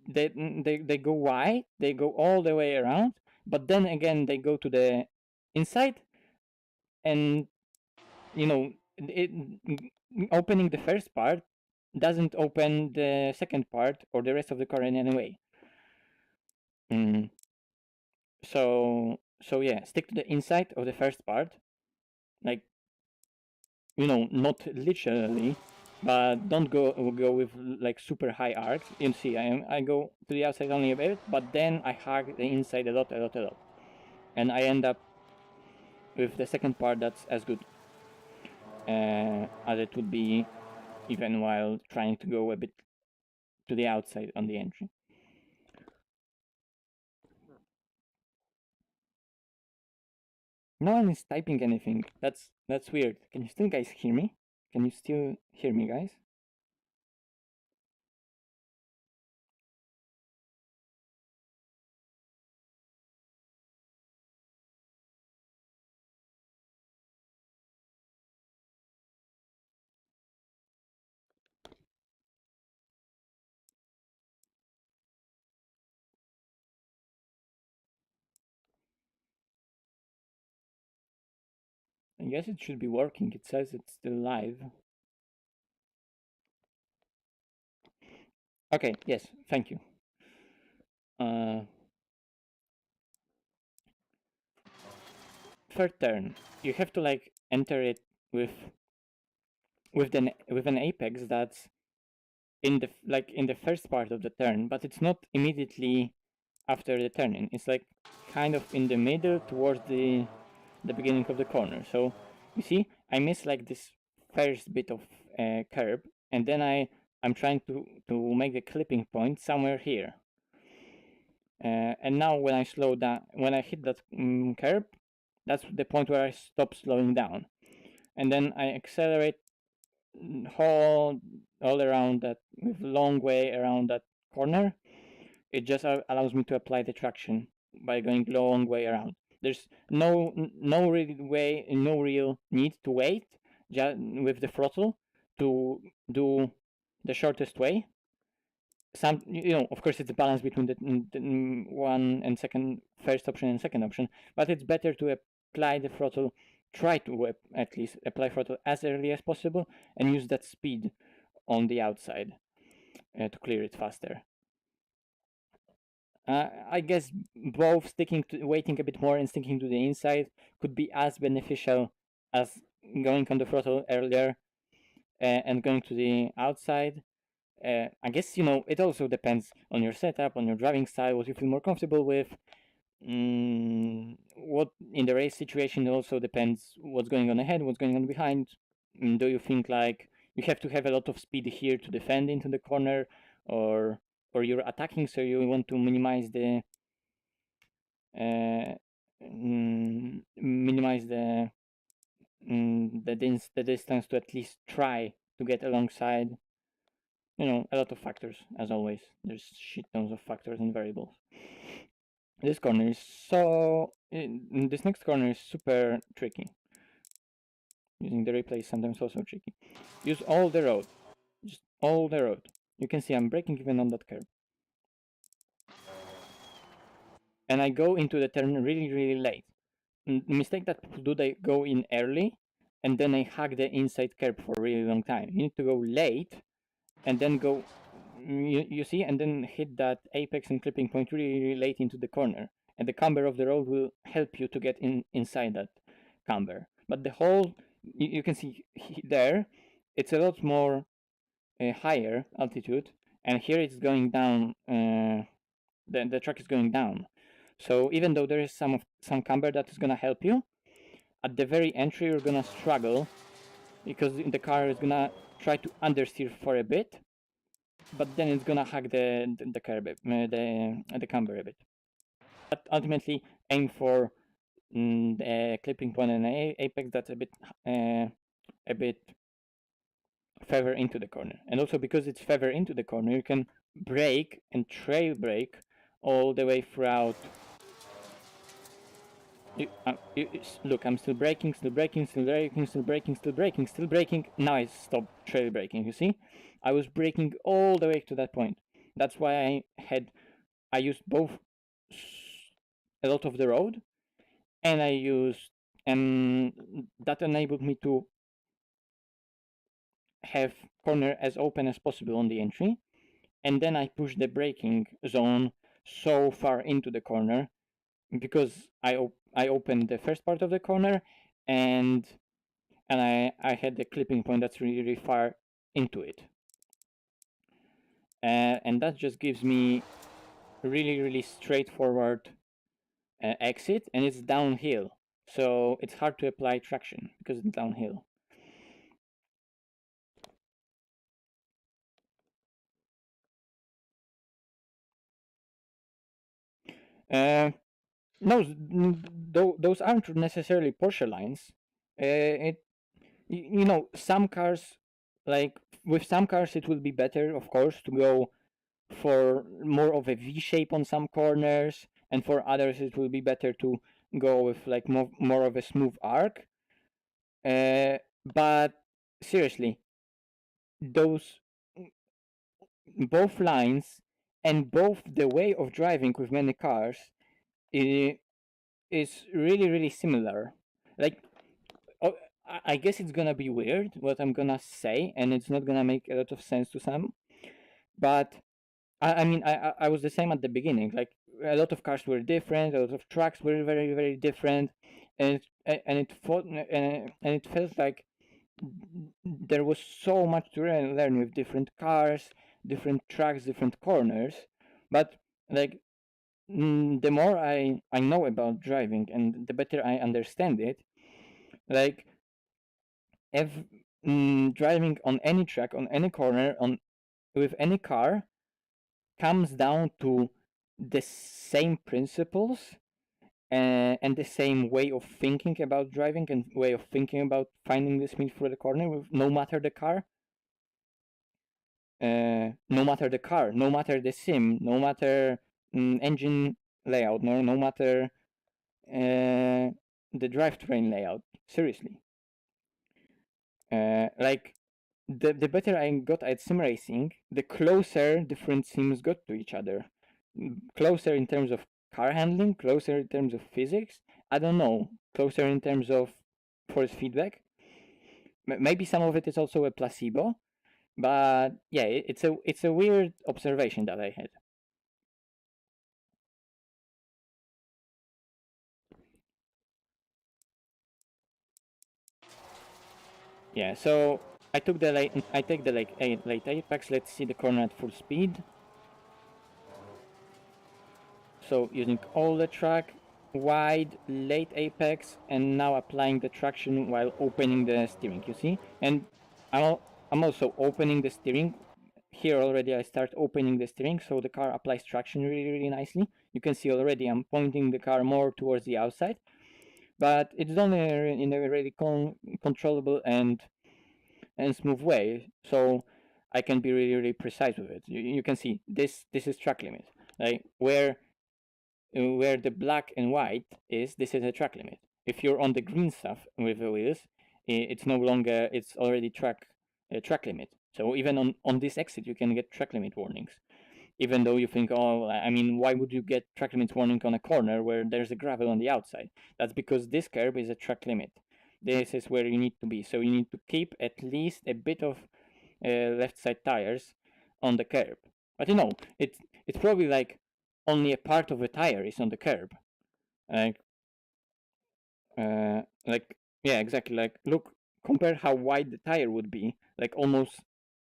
they go wide, they go all the way around, but then again they go to the inside, and you know, opening the first part doesn't open the second part or the rest of the car in any way. So yeah, stick to the inside of the first part, like, not literally, but don't go with like super high arcs. You see, I go to the outside only a bit, but then I hug the inside a lot, and I end up with the second part that's as good as it would be even while trying to go a bit to the outside on the entry. No one is typing anything. That's weird. Can you still guys hear me? Can you still hear me, guys? guess it should be working. It says it's still live. Okay, yes, thank you. Third turn, you have to like enter it with an apex that's in the first part of the turn, but it's not immediately after the turning. It's like kind of in the middle towards the beginning of the corner. So you see, I miss like this first bit of curb, and then I'm trying to make the clipping point somewhere here. And now when I slow down, when I hit that curb, that's the point where I stop slowing down, and then I accelerate all around that with long way around that corner. It just allows me to apply the traction by going long way around. There's no real need to wait just with the throttle to do the shortest way. Some, of course, it's a balance between the one and first option and second option, but it's better to apply the throttle, try to at least apply throttle as early as possible and use that speed on the outside to clear it faster. I guess both waiting a bit more and sticking to the inside could be as beneficial as going on the throttle earlier and going to the outside. I guess, it also depends on your setup, on your driving style, what you feel more comfortable with. What in the race situation also depends what's going on ahead, what's going on behind. Do you think like you have to have a lot of speed here to defend into the corner, or you're attacking, so you want to minimize the the distance to at least try to get alongside. A lot of factors, as always. There's shit tons of factors and variables. This corner is this next corner is super tricky. Using the replay is sometimes also tricky. Use all the road. Just all the road. You can see I'm braking even on that curve. And I go into the turn really, really late. Mistake that people do, they go in early and then they hug the inside curb for a really long time. You need to go late and then go, you see, and then hit that apex and clipping point really, really late into the corner. And the camber of the road will help you to get inside that camber. But the whole, you can see there, it's a lot more higher altitude, and here it's going down. The track is going down. So even though there is some camber that is gonna help you, at the very entry you're gonna struggle because the car is gonna try to understeer for a bit, but then it's gonna hug the curb, the camber a bit. But ultimately, aim for the clipping point and apex that's a bit further into the corner. And also because it's further into the corner, you can brake and trail brake all the way throughout. Look, I'm still braking, still braking, still braking, still braking, still braking, still braking. Now I stop trail braking, you see? I was braking all the way to that point. That's why I used both a lot of the road, and I used, and that enabled me to have corner as open as possible on the entry, and then I pushed the braking zone so far into the corner because I opened the first part of the corner, and I had the clipping point that's really, really far into it, and that just gives me really, really straightforward exit, and it's downhill, so it's hard to apply traction because it's downhill. No, those aren't necessarily Porsche lines. Some cars, like with some cars, it will be better, of course, to go for more of a V shape on some corners, and for others, it will be better to go with like more of a smooth arc. But seriously, those both lines and both the way of driving with many cars is really, really similar. Like, I guess it's gonna be weird what I'm gonna say, and it's not gonna make a lot of sense to some. But I mean, I was the same at the beginning. Like a lot of cars were different, a lot of tracks were very very different, and it felt like there was so much to learn with different cars, different tracks, different corners. But like the more I know about driving and the better I understand it, like if driving on any track, on any corner, on with any car comes down to the same principles and the same way of thinking about driving and way of thinking about finding the speed for the corner, with no matter the car, no matter the car, no matter the sim, no matter engine layout, no matter the drivetrain layout. Seriously, like the better I got at sim racing, the closer different sims got to each other. Closer in terms of car handling, closer in terms of physics. I don't know, closer in terms of force feedback. Maybe some of it is also a placebo, but yeah, it's a weird observation that I had. Yeah, so I take the late apex. Let's see the corner at full speed. So using all the track, wide, late apex, and now applying the traction while opening the steering, you see? And I'm also opening the steering. Here already I start opening the steering, so the car applies traction really nicely. You can see already I'm pointing the car more towards the outside, but it's done in a really controllable and smooth way, so I can be really precise with it. You can see this is track limit, like where the black and white is, this is a track limit. If you're on the green stuff with the wheels, it's no longer, it's already track limit. So even on this exit, you can get track limit warnings. Even though you think, oh, I mean, why would you get track limit warning on a corner where there's a gravel on the outside? That's because this curb is a track limit. This is where you need to be. So you need to keep at least a bit of left side tires on the curb. But you know, it's probably like only a part of a tire is on the curb. Like, like yeah, exactly. Like, look, compare how wide the tire would be. Like almost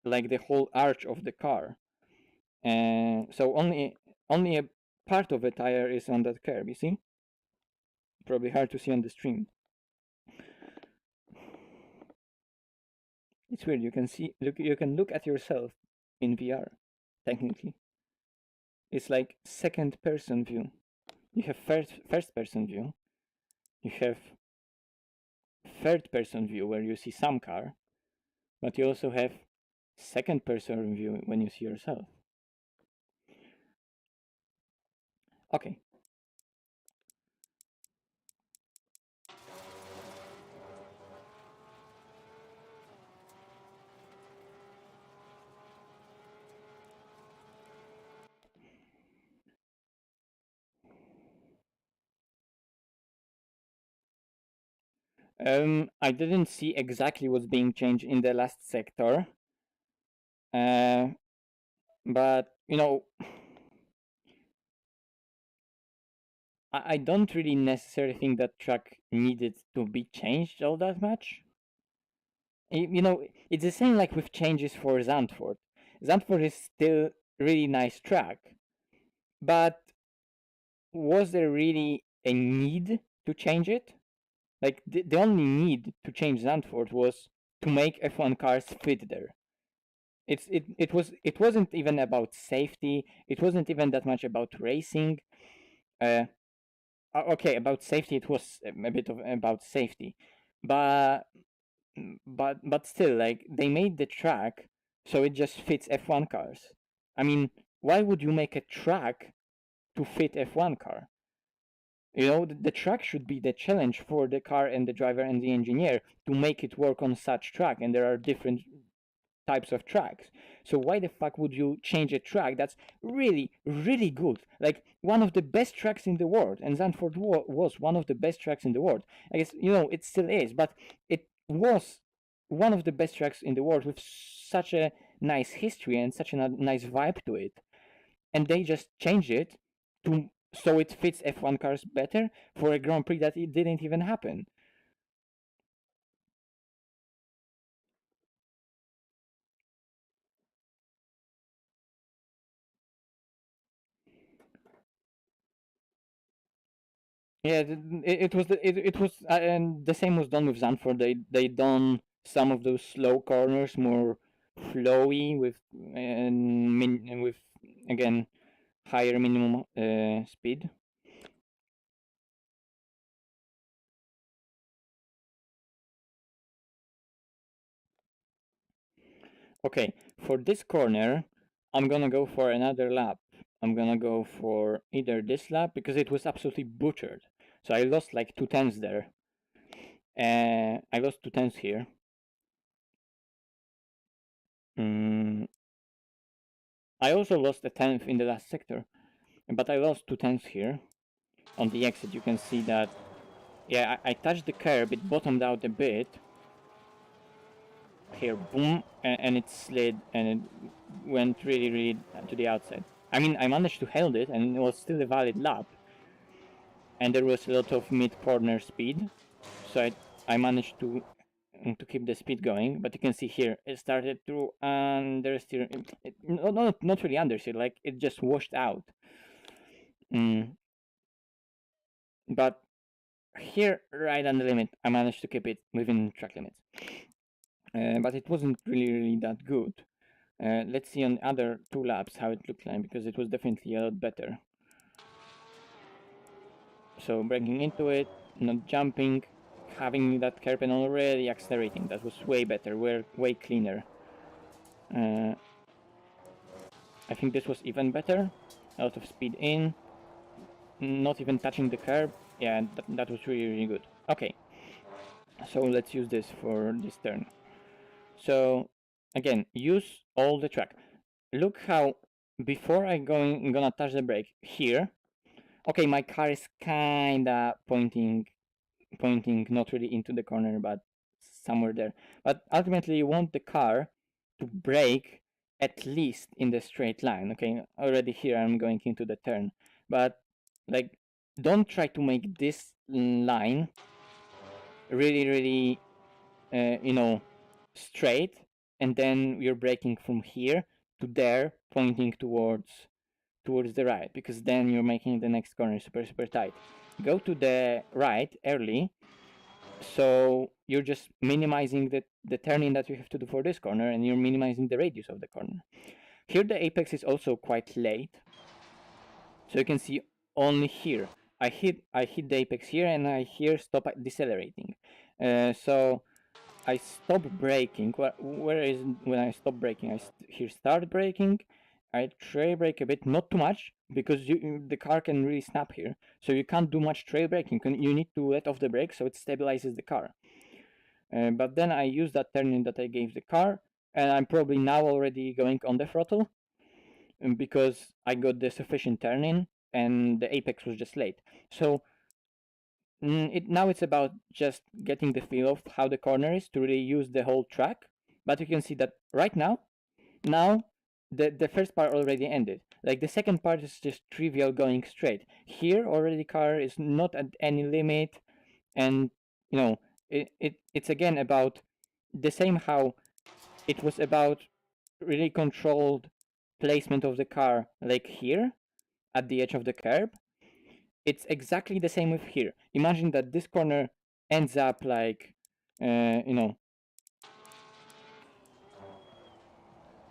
like the whole arch of the car. So only a part of a tire is on that curb. You see? Probably hard to see on the stream. It's weird. You can see, look, you can look at yourself in VR. Technically, it's like second person view. You have first person view. You have third person view where you see some car, but you also have second person view when you see yourself. Okay. I didn't see exactly what's being changed in the last sector, but you know, I don't really necessarily think that track needed to be changed all that much. You know, it's the same like with changes for Zandvoort. Zandvoort is still really nice track, but was there really a need to change it? Like the only need to change Zandvoort was to make F1 cars fit there. It wasn't even about safety. It wasn't even that much about racing. Okay, about safety, it was a bit of about safety, but but still, like they made the track so it just fits F1 cars. I mean, why would you make a track to fit F1 car? You know, the track should be the challenge for the car and the driver and the engineer to make it work on such track, and there are different types of tracks. So why the fuck would you change a track that's really good? Like one of the best tracks in the world, and Zandvoort was one of the best tracks in the world. I guess, you know, it still is, but was one of the best tracks in the world with such a nice history and such a nice vibe to it, and they just changed it to so it fits F1 cars better for a Grand Prix that it didn't even happen. Yeah, it was and the same was done with Zandvoort. They done some of those slow corners more flowy with again higher minimum speed. Okay, for this corner, I'm gonna go for another lap. I'm gonna go for either this lap because it was absolutely butchered. So I lost like 2 tenths there. I lost 2 tenths here. Mm, I also lost a tenth in the last sector, but I lost 2 tenths here. On the exit, you can see that, yeah, I touched the curb, it bottomed out a bit. Here, boom, and it slid and it went really, really to the outside. I mean, I managed to hold it and it was still a valid lap. And there was a lot of mid-corner speed, so I managed to keep the speed going. But you can see here, it started to understeer, not really understeer, like it just washed out. But here, right on the limit, I managed to keep it within track limits. But it wasn't really that good. Let's see on other 2 laps how it looked like, because it was definitely a lot better. So breaking into it, not jumping, having that hairpin already accelerating, that was way better, way cleaner. I think this was even better, a lot of speed in, not even touching the curb. Yeah, that was really good. Okay, so let's use this for this turn. So again, use all the track. Look how before I'm gonna touch the brake here. Okay, my car is kinda pointing not really into the corner, but somewhere there. But ultimately, you want the car to brake at least in the straight line. Okay, already here I'm going into the turn, but like, don't try to make this line really straight, and then you're braking from here to there, pointing towards the right, because then you're making the next corner super tight. Go to the right early, so you're just minimizing the turning that you have to do for this corner, and you're minimizing the radius of the corner. Here the apex is also quite late, so you can see only here. I hit the apex here, and I here stop decelerating. So I stop braking. Where is when I stop braking? Here start braking. I trail brake a bit, not too much, because the car can really snap here. So you can't do much trail braking. You need to let off the brake so it stabilizes the car. But then I use that turning that I gave the car, and I'm probably now already going on the throttle because I got the sufficient turning and the apex was just late. So now it's about just getting the feel of how the corner is to really use the whole track. But you can see that right now the first part already ended. Like, the second part is just trivial going straight. Here already car is not at any limit, and you know it's again about the same how it was about really controlled placement of the car, like here at the edge of the curb. It's exactly the same with here. Imagine that this corner ends up like, uh, you know,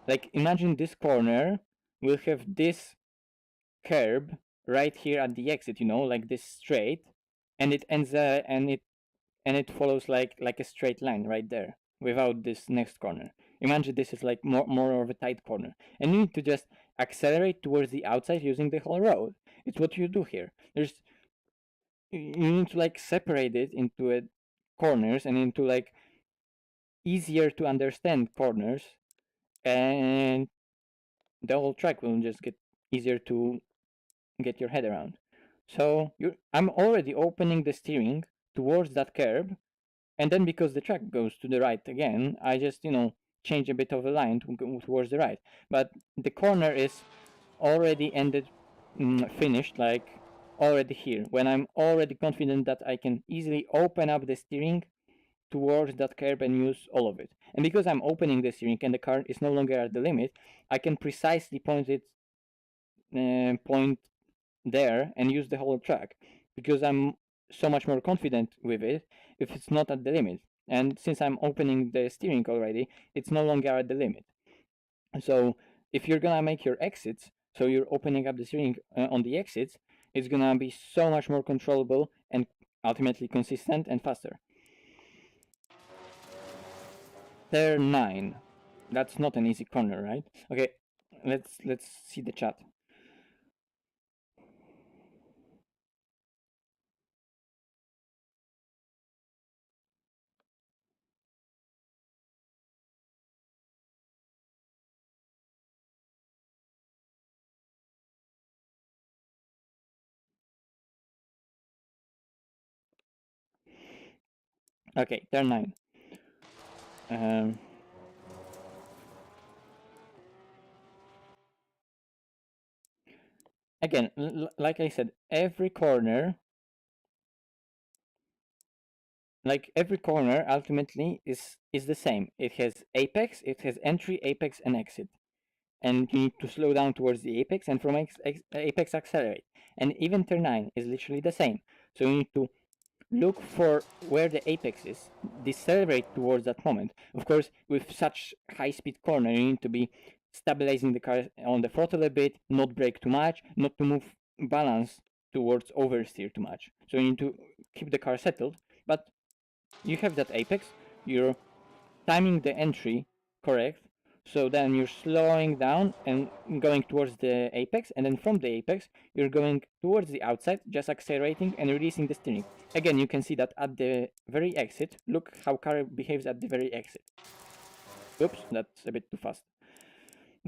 like imagine this corner will have this curb right here at the exit, like this straight, and it ends and it follows like a straight line right there without this next corner. Imagine this is like more of a tight corner, and you need to just accelerate towards the outside using the whole road. It's what you do here. You need to like separate it into corners and into like easier to understand corners, and the whole track will just get easier to get your head around. So I'm already opening the steering towards that curb, And then because the track goes to the right again, I just, change a bit of the line towards the right. But the corner is already ended, finished, like already here, when I'm already confident that I can easily open up the steering towards that curb and use all of it. And because I'm opening the steering and the car is no longer at the limit, I can precisely point there and use the whole track because I'm so much more confident with it if it's not at the limit. And since I'm opening the steering already, it's no longer at the limit. So if you're gonna make your exits, so you're opening up the steering on the exits, it's gonna be so much more controllable and ultimately consistent and faster. Turn 9. That's not an easy corner, right? Okay, let's see the chat. Okay, turn 9. Again, like I said, every corner ultimately is the same. It has apex, it has entry, apex, and exit. And you need to slow down towards the apex, and from apex accelerate. And even turn 9 is literally the same. So you need to look for where the apex is, decelerate towards that moment. Of course, with such high-speed corner, you need to be stabilizing the car on the throttle a bit, not brake too much, not to move balance towards oversteer too much. So you need to keep the car settled, but you have that apex, you're timing the entry correct, so then you're slowing down and going towards the apex, and then from the apex you're going towards the outside, just accelerating and releasing the steering. Again, you can see that at the very exit, look how car behaves at the very exit. Oops, that's a bit too fast.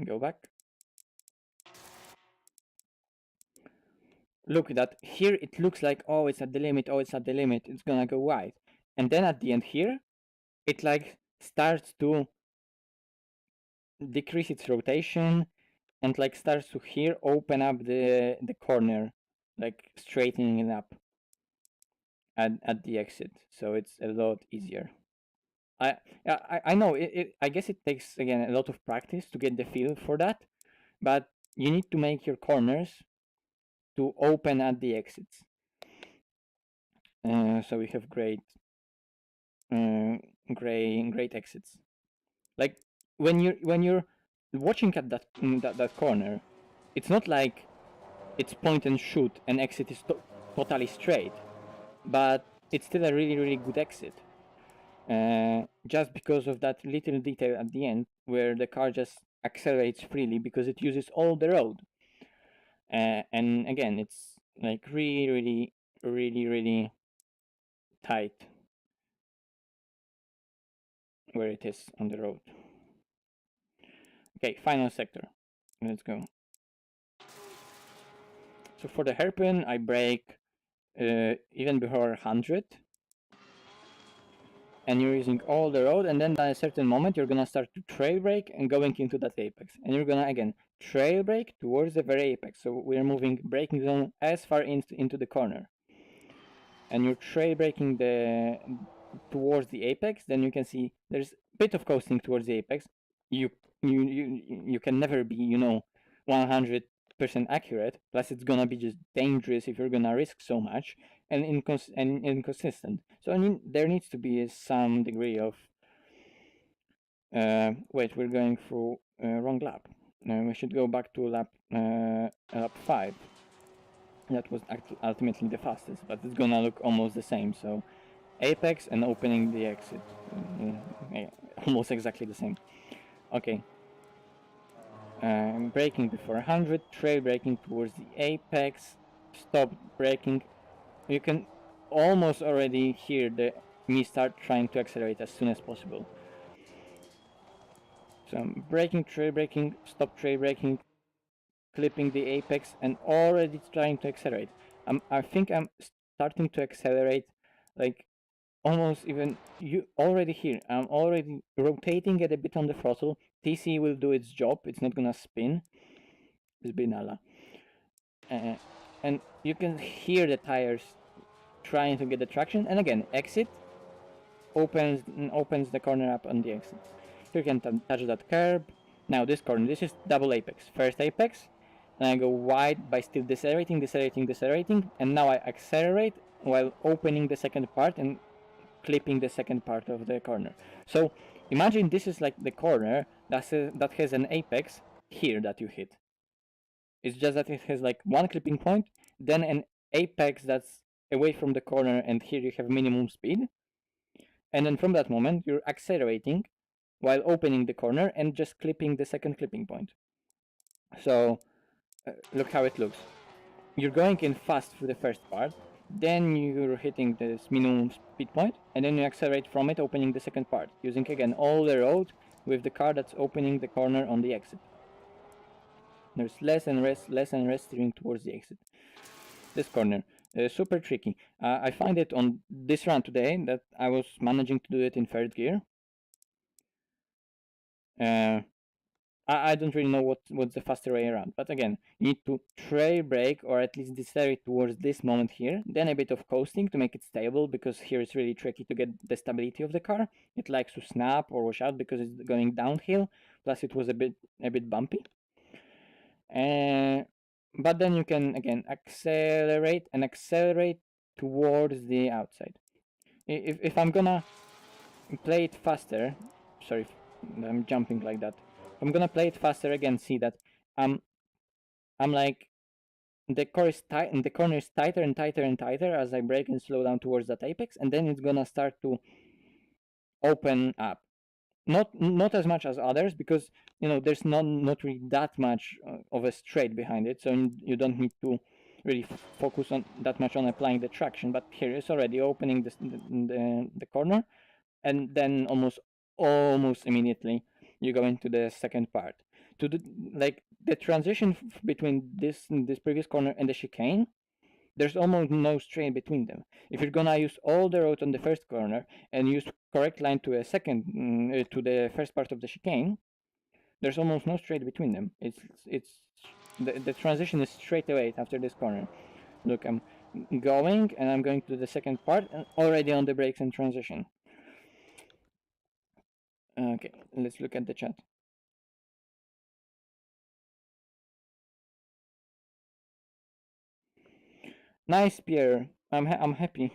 Go back. Look that here it looks like, oh, it's at the limit, oh, it's at the limit, it's gonna go wide. And then at the end here, it like starts to decrease its rotation and like starts to here open up the corner, like straightening it up at the exit, so it's a lot easier. I know I guess it takes again a lot of practice to get the feel for that, but you need to make your corners to open at the exits. So we have great exits. Like when you're watching at that corner, it's not like it's point and shoot and exit is totally straight, but it's still a really good exit. Just because of that little detail at the end where the car just accelerates freely because it uses all the road. And again, it's like really tight where it is on the road. Okay, final sector. Let's go. So for the hairpin, I brake even before 100. And you're using all the road, and then at a certain moment you're gonna start to trail brake and going into that apex, and you're gonna again trail brake towards the very apex. So we're moving braking zone as far into the corner, and you're trail braking towards the apex. Then you can see there's a bit of coasting towards the apex. You can never be 100% accurate. Plus it's gonna be just dangerous if you're gonna risk so much and inconsistent. So I mean, there needs to be some degree of wait, we're going through wrong lap. We should go back to lap 5. That was ultimately the fastest, but it's gonna look almost the same. So apex and opening the exit, yeah, almost exactly the same. Okay. Braking before 100, trail braking towards the apex, stop braking. You can almost already hear me start trying to accelerate as soon as possible. So I'm braking, trail braking, stop trail braking, clipping the apex, and already trying to accelerate. I think I'm starting to accelerate like almost even you already here. I'm already rotating it a bit on the throttle. TC will do its job. It's not gonna spin. It's binala. And you can hear the tires trying to get the traction. And again, exit opens the corner up on the exit. You can touch that curb. Now this corner, this is double apex. First apex, and I go wide by still decelerating, and now I accelerate while opening the second part and clipping the second part of the corner. So imagine this is like the corner that has an apex here that you hit. It's just that it has like one clipping point, then an apex that's away from the corner, and here you have minimum speed. And then from that moment, you're accelerating while opening the corner and just clipping the second clipping point. So look how it looks. You're going in fast for the first part, then you're hitting this minimum speed point, and then you accelerate from it, opening the second part, using again all the road with the car that's opening the corner on the exit. There's less and less steering towards the exit. This corner, super tricky. I find it on this run today that I was managing to do it in third gear. I don't really know what's the faster way around, but again, you need to trail brake or at least decelerate towards this moment here, then a bit of coasting to make it stable, because here it's really tricky to get the stability of the car. It likes to snap or wash out because it's going downhill, plus it was a bit bumpy. But then you can again accelerate towards the outside. If I'm gonna play it faster, sorry, I'm jumping like that. I'm gonna play it faster again. See that I'm like the corner is tighter and tighter and tighter as I brake and slow down towards that apex, and then it's gonna start to open up. Not as much as others, because there's not really that much of a straight behind it, so you don't need to really focus on that much on applying the traction. But here it's already opening the corner, and then almost immediately you go into the second part. The transition between this previous corner and the chicane, there's almost no strain between them. If you're gonna use all the road on the first corner and use correct line to to the first part of the chicane, there's almost no strain between them. The transition is straight away after this corner. Look, I'm going and I'm going to the second part and already on the brakes and transition. Okay, let's look at the chat. Nice, Pierre. I'm happy.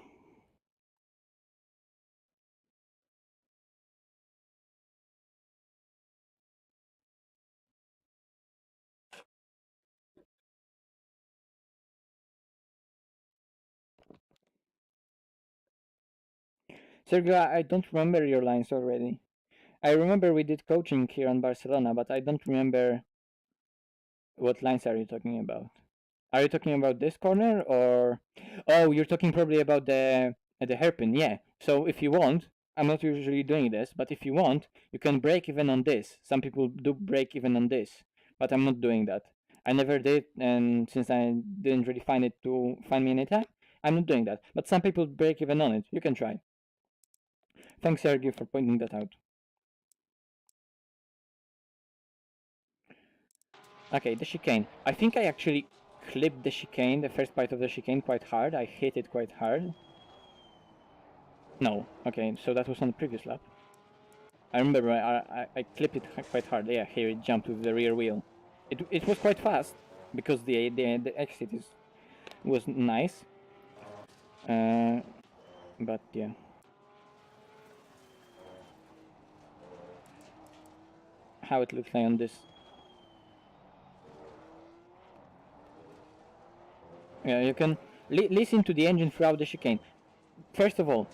Sergio, I don't remember your lines already. I remember we did coaching here in Barcelona, but I don't remember what lines are you talking about. Are you talking about this corner, or oh, you're talking probably about the hairpin? Yeah. So if you want, I'm not usually doing this, but if you want, you can break even on this. Some people do break even on this, but I'm not doing that. I never did, and since I didn't really find me any time, I'm not doing that. But some people break even on it. You can try. Thanks, Sergey, for pointing that out. Okay, the chicane. I think I actually clipped the chicane, the first part of the chicane, quite hard. I hit it quite hard. No, okay, so that was on the previous lap. I remember I clipped it quite hard. Yeah, here it jumped with the rear wheel. It was quite fast because the exit was nice. But yeah. How it looks like on this. Yeah, you can listen to the engine throughout the chicane. First of all,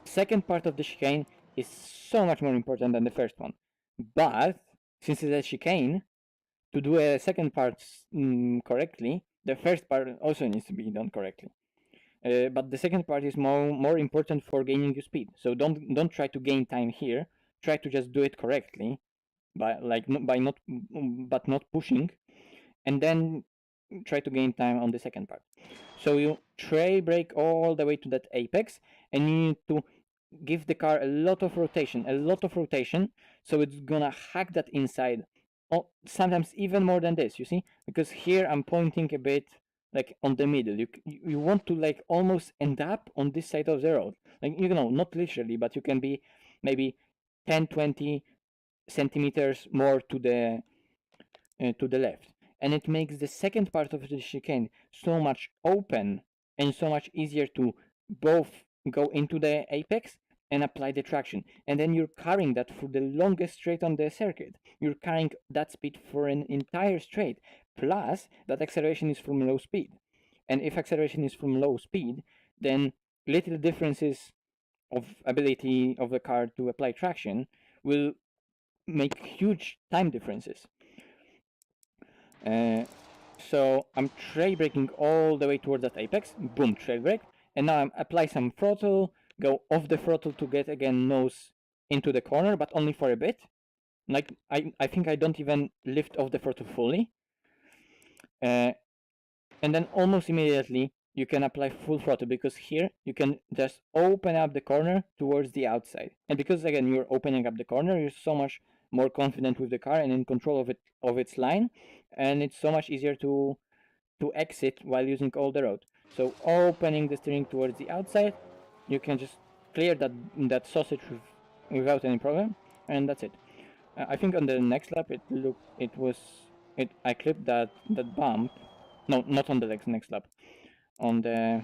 second part of the chicane is so much more important than the first one. But since it's a chicane, to do a second part correctly, the first part also needs to be done correctly. But the second part is more important for gaining your speed. So don't try to gain time here. Try to just do it correctly, by not pushing, and then try to gain time on the second part. So you trail brake all the way to that apex, and you need to give the car a lot of rotation, so it's gonna hack that inside. Oh, sometimes even more than this, you see? Because here I'm pointing a bit like on the middle. You want to like almost end up on this side of the road. Like, you know, not literally, but you can be maybe 10, 20 centimeters more to the left. And it makes the second part of the chicane so much open and so much easier to both go into the apex and apply the traction. And then you're carrying that for the longest straight on the circuit. You're carrying that speed for an entire straight. Plus, that acceleration is from low speed. And if acceleration is from low speed, then little differences of ability of the car to apply traction will make huge time differences. So I'm trail braking all the way towards that apex, boom, trail brake, and now I'm apply some throttle, go off the throttle to get again nose into the corner, but only for a bit. Like, I think I don't even lift off the throttle fully. And then almost immediately you can apply full throttle, because here you can just open up the corner towards the outside. And because again you're opening up the corner, you're so much more confident with the car and in control of its line, and it's so much easier to exit while using all the road. So opening the steering towards the outside, you can just clear that sausage without any problem, and that's it. I think on the next lap I clipped that bump. No, not on the next lap. On the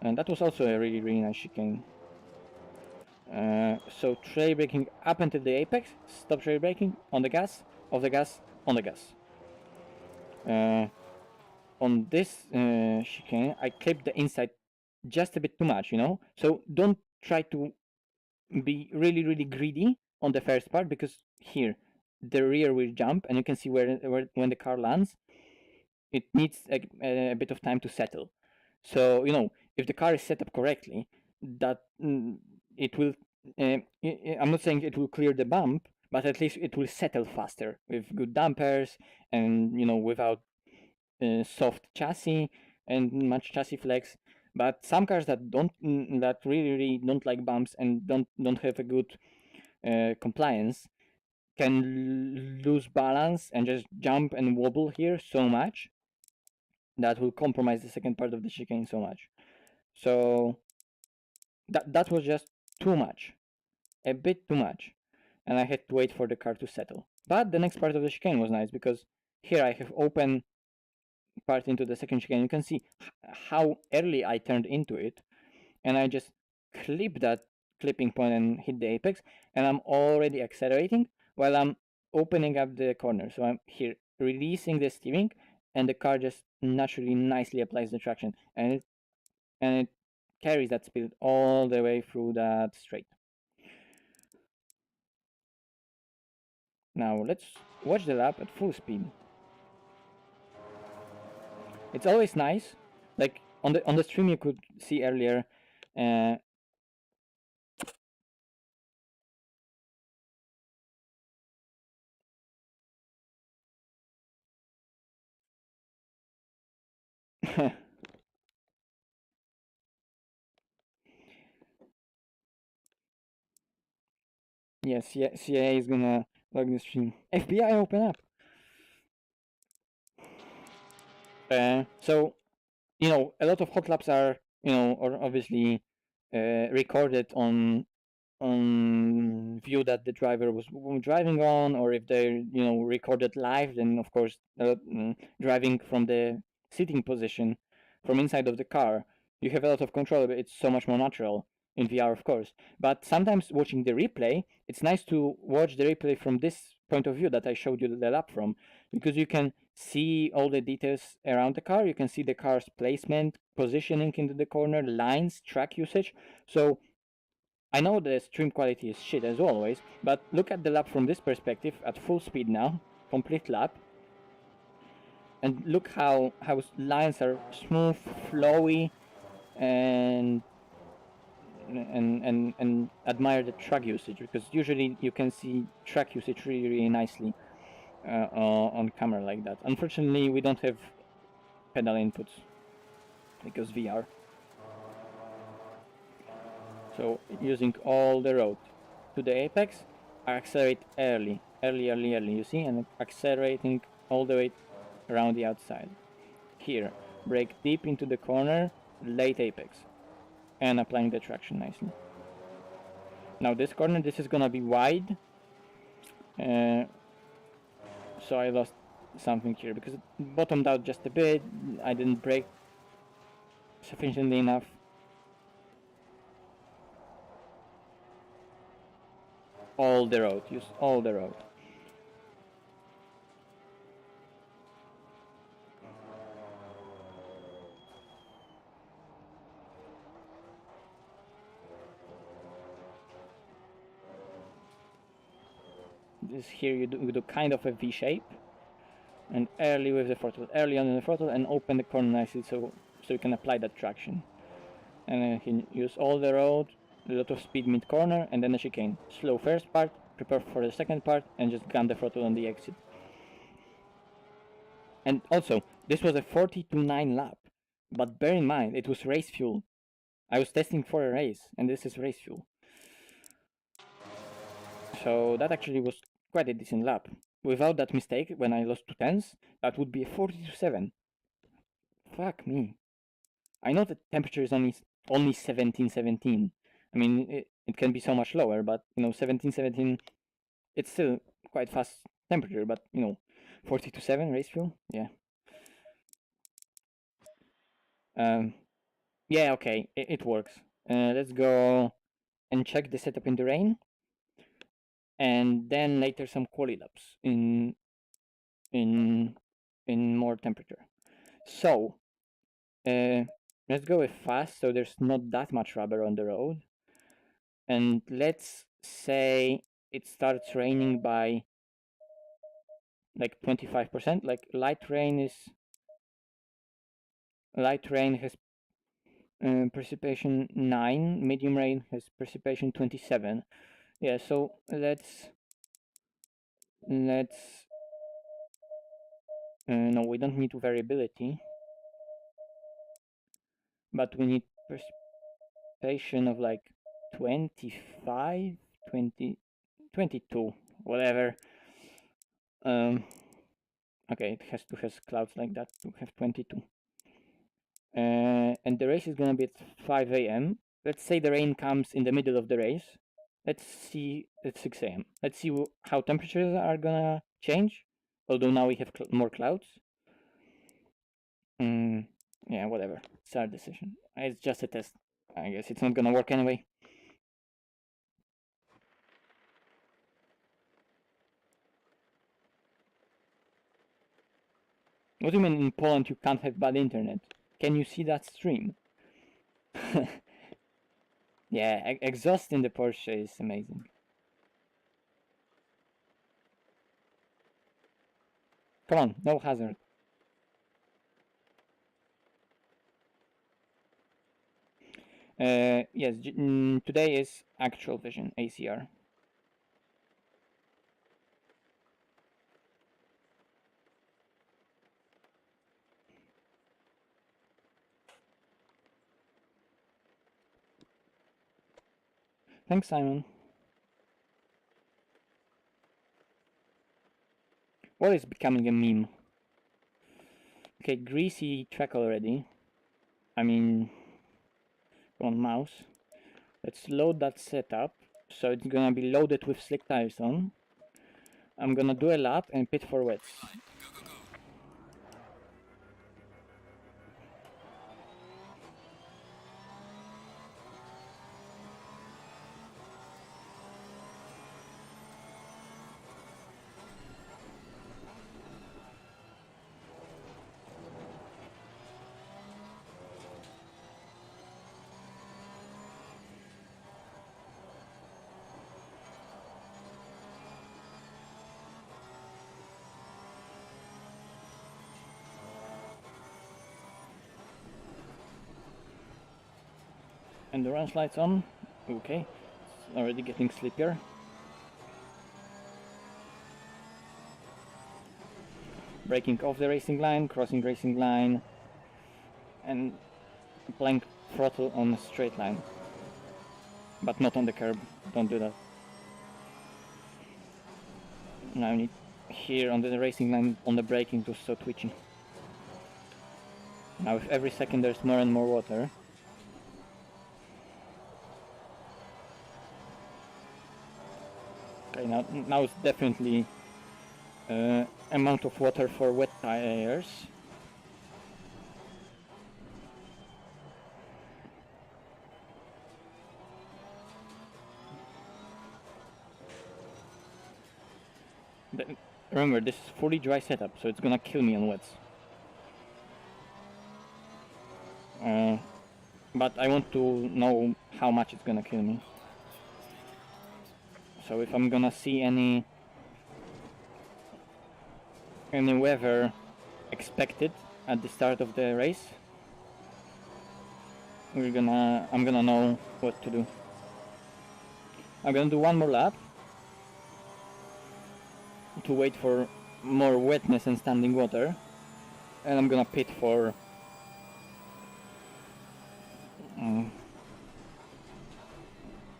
and that was also a really nice chicane. So trail braking up until the apex, stop trail braking on the gas, off the gas, on the gas. On this chicane, I clipped the inside just a bit too much, you know? So don't try to be really greedy on the first part, because here the rear will jump and you can see where when the car lands, it needs a bit of time to settle. So, you know, if the car is set up correctly, that it will, I'm not saying it will clear the bump, but at least it will settle faster with good dampers and, you know, without soft chassis and much chassis flex. But some cars that that really don't like bumps and don't have a good compliance can lose balance and just jump and wobble here so much that will compromise the second part of the chicane so much. So that was just too much, a bit too much, and I had to wait for the car to settle. But the next part of the chicane was nice, because here I have open part into the second chicane. You can see how early I turned into it, and I just clip that clipping point and hit the apex, and I'm already accelerating while I'm opening up the corner. So I'm here releasing the steering, and the car just naturally nicely applies the traction, and it carries that speed all the way through that straight. Now let's watch the lap at full speed. It's always nice, like on the stream you could see earlier. Yes, CIA is gonna log the stream. FBI, open up. So, you know, a lot of hot laps are, you know, or obviously recorded on view that the driver was driving on, or if they're, you know, recorded live, then of course driving from the sitting position from inside of the car, you have a lot of control. It's so much more natural in VR, of course. But sometimes watching the replay, it's nice to watch the replay from this point of view that I showed you the lap from, because you can see all the details around the car. You can see the car's placement, positioning into the corner, lines, track usage. So I know the stream quality is shit as always, but look at the lap from this perspective at full speed now, complete lap, and look how lines are smooth, flowy, and admire the track usage, because usually you can see track usage really nicely on camera like that. Unfortunately, we don't have pedal inputs because VR. So using all the road to the apex, I accelerate early, you see, and accelerating all the way around the outside. Here, brake deep into the corner, late apex, and applying the traction nicely. Now this corner, this is gonna be wide, so I lost something here because it bottomed out just a bit. I didn't brake sufficiently enough. All the road, use all the road. This here you do kind of a V shape, and early with the throttle, early on the throttle, and open the corner nicely so you can apply that traction. And then you can use all the road, a lot of speed mid corner, and then the chicane. Slow first part, prepare for the second part, and just gun the throttle on the exit. And also, this was a 40-9 lap, but bear in mind it was race fuel. I was testing for a race, and this is race fuel. So that actually was quite a decent lap. Without that mistake, when I lost 2/10, that would be a 40-7. Fuck me. I know the temperature is only 17-17. I mean, it can be so much lower, but, you know, 17-17, it's still quite fast temperature, but, you know, 40-7 race fuel, yeah. Yeah, okay, it works. Let's go and check the setup in the rain, and then later some quali laps in more temperature. So let's go with fast, so there's not that much rubber on the road, and let's say it starts raining by like 25%. Like light rain has precipitation 9, medium rain has precipitation 27. Yeah, so let's no, we don't need variability, but we need precipitation of like 25, 20, 22, whatever. Okay, it has to have clouds like that to have 22. And the race is gonna be at 5 a.m. Let's say the rain comes in the middle of the race. Let's see at 6 a.m. Let's see how temperatures are gonna change. Although now we have more clouds. Yeah, whatever. It's our decision. It's just a test. I guess it's not gonna work anyway. What do you mean in Poland you can't have bad internet? Can you see that stream? Yeah, exhaust in the Porsche is amazing. Come on, no hazard. Yes, today is actual vision, ACR. Thanks, Simon. What is becoming a meme? Okay, greasy track already. I mean, on mouse. Let's load that setup. So it's gonna be loaded with slick tires on. I'm gonna do a lap and pit for wets. Endurance lights on. Okay, it's already getting slippier. Breaking off the racing line, crossing racing line, and applying throttle on a straight line. But not on the curb. Don't do that. Now I need here on the racing line on the braking to stop twitching. Now with every second there's more and more water. Okay, now it's definitely amount of water for wet tires. Remember, this is fully dry setup, so it's gonna kill me on wets. But I want to know how much it's gonna kill me. So if I'm gonna see any weather expected at the start of the race, I'm gonna know what to do. I'm gonna do one more lap to wait for more wetness and standing water, and I'm gonna pit for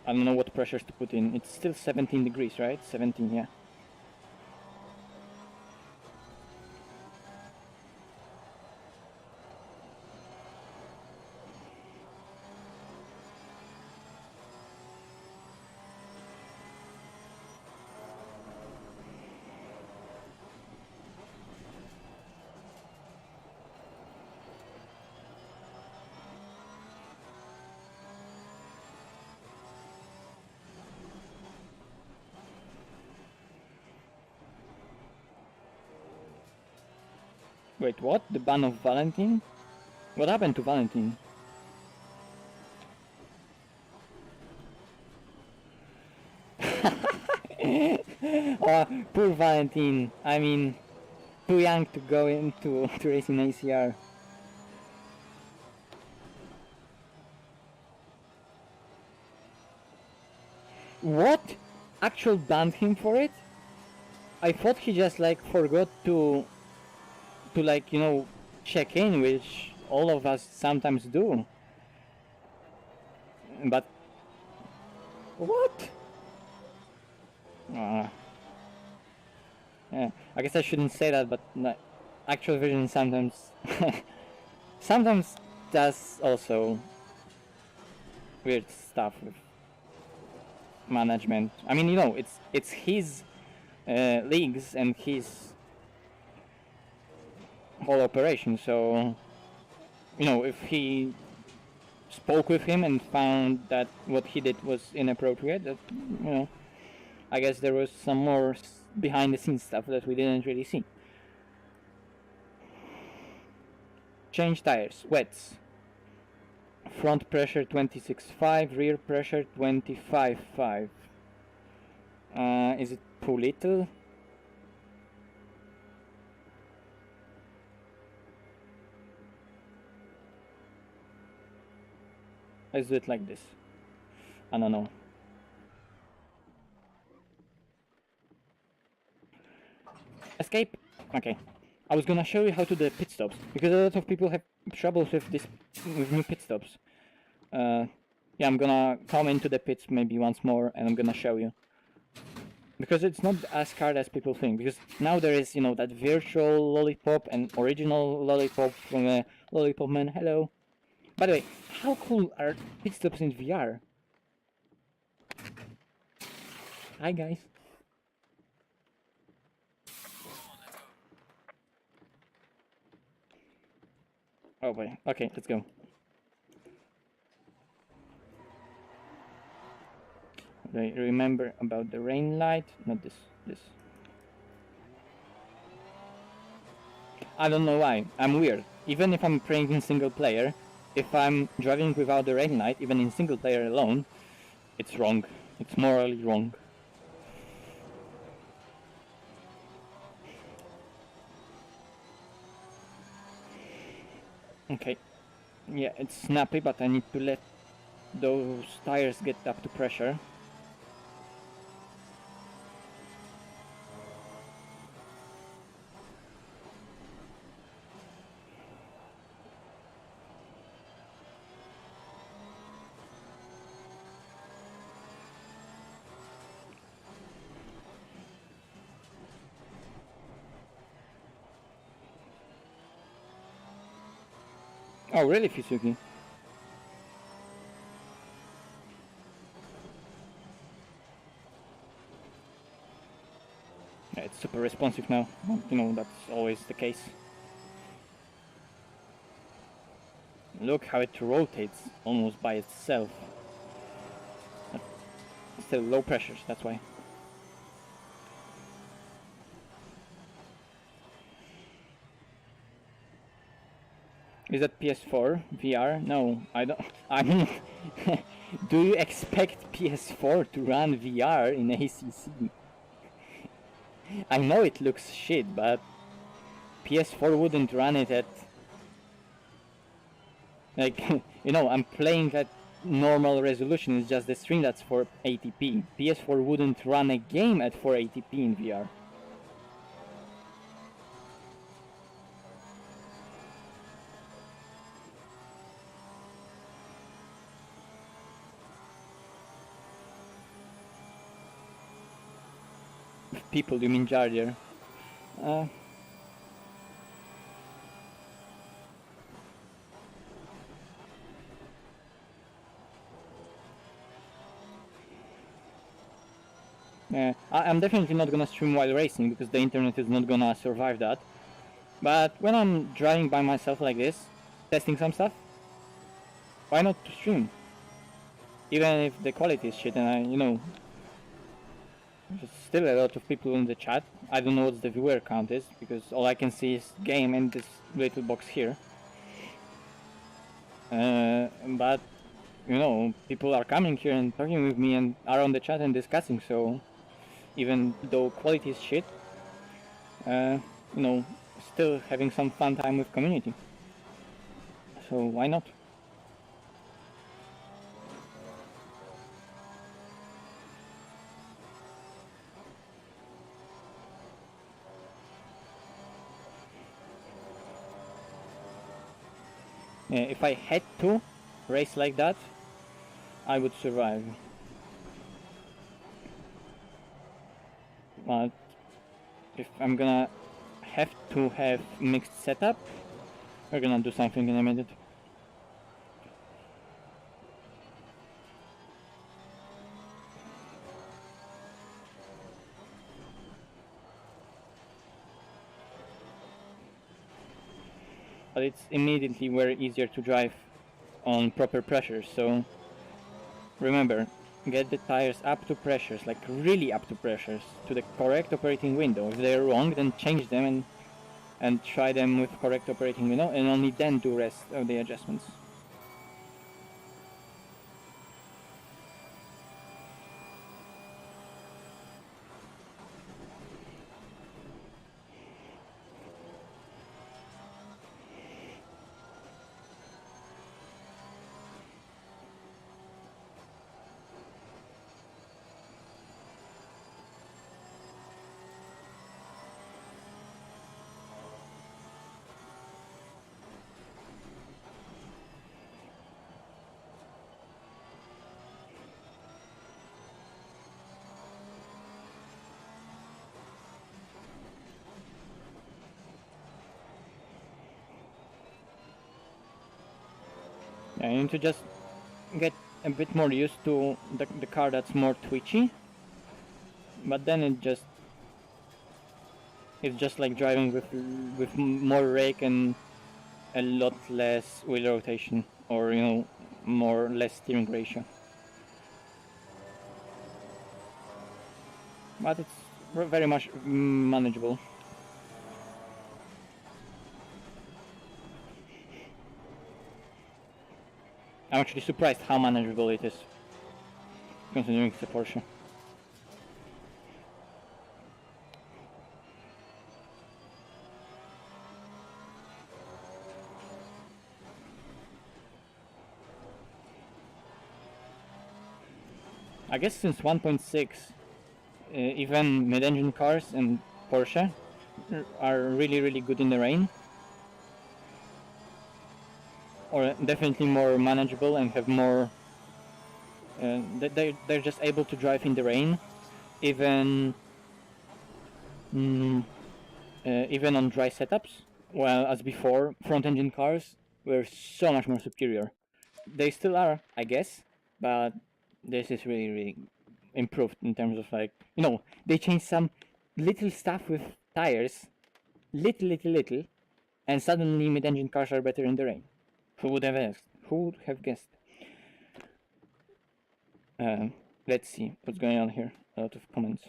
I don't know what pressures to put in. It's still 17 degrees, right? 17, yeah. Wait, what? The ban of Valentine? What happened to Valentine? Oh, poor Valentine. I mean, too young to go into to racing ACR. What? Actual banned him for it? I thought he just like forgot to like, you know, check in, which all of us sometimes do. But what? Yeah, I guess I shouldn't say that, but actual vision sometimes sometimes does also weird stuff with management. I mean, you know, it's his leagues and his whole operation, so you know, if he spoke with him and found that what he did was inappropriate, that, you know, I guess there was some more behind the scenes stuff that we didn't really see. Change tires, wets. Front pressure 26.5, rear pressure 25.5. Is it too little? Let's do it like this. I don't know. Escape? Okay. I was gonna show you how to do the pit stops, because a lot of people have troubles with new pit stops. Yeah, I'm gonna come into the pits maybe once more and I'm gonna show you. Because it's not as hard as people think, because now there is, you know, that virtual lollipop and original lollipop from Lollipop Man. Hello. By the way, how cool are pit stops in VR? Hi guys. Oh boy, okay, let's go. Remember about the rain light, not this. I don't know why, I'm weird. Even if I'm playing in single player, if I'm driving without the rain light, even in single player alone, it's wrong. It's morally wrong. Okay. Yeah, it's snappy, but I need to let those tires get up to pressure. Oh, really, Fisuki? Yeah, it's super responsive now. You know, that's always the case. Look how it rotates almost by itself. Still low pressures, that's why. Is that PS4 VR? No, I don't. I mean, do you expect PS4 to run VR in ACC? I know it looks shit, but PS4 wouldn't run it at, like, you know, I'm playing at normal resolution, it's just the stream that's 480p. PS4 wouldn't run a game at 480p in VR. People, you mean Jar Jar? I'm definitely not gonna stream while racing because the internet is not gonna survive that. But when I'm driving by myself like this, testing some stuff, why not to stream? Even if the quality is shit and I, you know, there's still a lot of people in the chat. I don't know what the viewer count is because all I can see is game and this little box here. But, you know, people are coming here and talking with me and are on the chat and discussing, so even though quality is shit, you know, still having some fun time with community. So why not? If I had to race like that, I would survive. But if I'm gonna have to have mixed setup, we're gonna do something in a minute. But it's immediately very easier to drive on proper pressures, so remember, get the tires up to pressures, like really up to pressures, to the correct operating window. If they're wrong, then change them and try them with correct operating window, and only then do rest of the adjustments. Yeah, you need to just get a bit more used to the car that's more twitchy, but then it's just like driving with more rake and a lot less wheel rotation, or, you know, more or less steering ratio. But it's very much manageable. I'm actually surprised how manageable it is, considering it's a Porsche. I guess since 1.6, even mid-engine cars and Porsche are really good in the rain. Or definitely more manageable and have more... they're just able to drive in the rain, even even on dry setups. Well, as before, front-engine cars were so much more superior. They still are, I guess, but this is really, really improved in terms of like, you know, they changed some little stuff with tires, little, and suddenly mid-engine cars are better in the rain. Who would have asked? Who would have guessed? Let's see what's going on here. A lot of comments.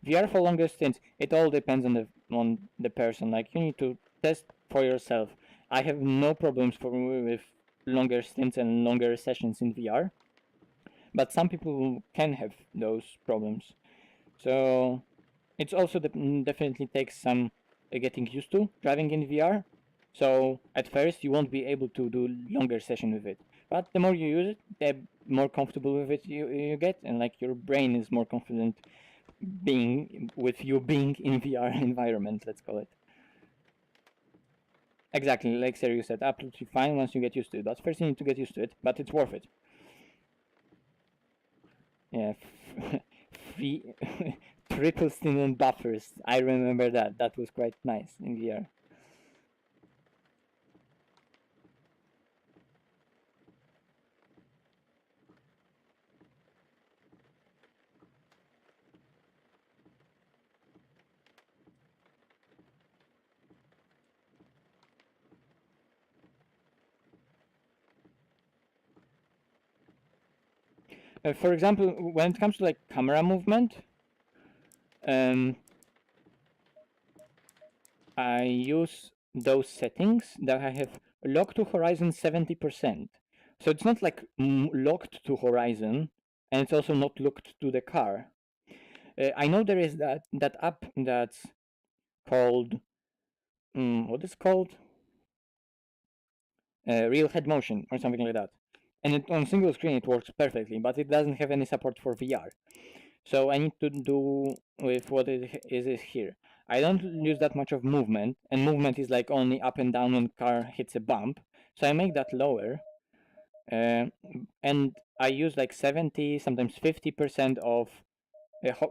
VR for longer stints, it all depends on the person. Like, you need to test for yourself. I have no problems with longer stints and longer sessions in VR, but some people can have those problems. So it's also definitely takes some getting used to driving in VR. So at first you won't be able to do longer session with it, but the more you use it, the more comfortable with it you get, and like your brain is more confident being in VR environment, let's call it. Exactly, like Sergio said, absolutely fine once you get used to it. But first you need to get used to it, but it's worth it. Yeah, triple stint buffers. I remember that. That was quite nice in VR. For example, when it comes to like camera movement, I use those settings that I have locked to horizon 70%. So it's not like locked to horizon, and it's also not locked to the car. I know there is that app that's called what is called real head motion or something like that, and on single screen it works perfectly, but it doesn't have any support for VR. So I need to do with what it is here. I don't use that much of movement, and movement is like only up and down when car hits a bump. So I make that lower, and I use like 70, sometimes 50% of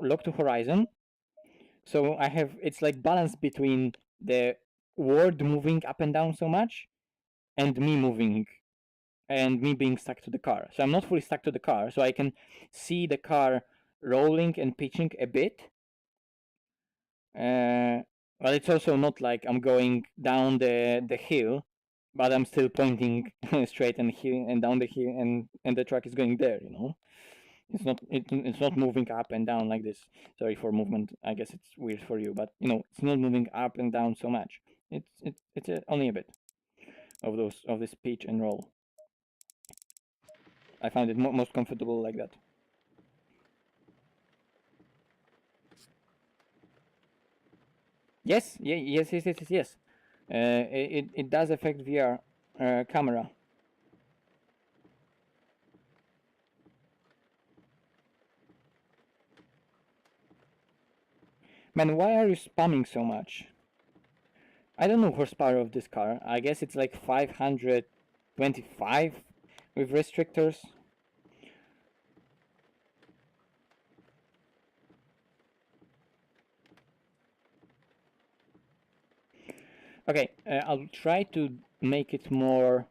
lock to horizon. So I have, it's like balance between the world moving up and down so much and me moving and me being stuck to the car. So I'm not fully stuck to the car, so I can see the car rolling and pitching a bit. But it's also not like I'm going down the hill, but I'm still pointing straight and down the hill, and the truck is going there. You know, it's not moving up and down like this. Sorry for movement. I guess it's weird for you, but you know, it's not moving up and down so much. It's only a bit of this pitch and roll. I find it most comfortable like that. Yes, yes. It does affect VR camera. Man, why are you spamming so much? I don't know horsepower of this car. I guess it's like 525 with restrictors. Okay, I'll try to make it more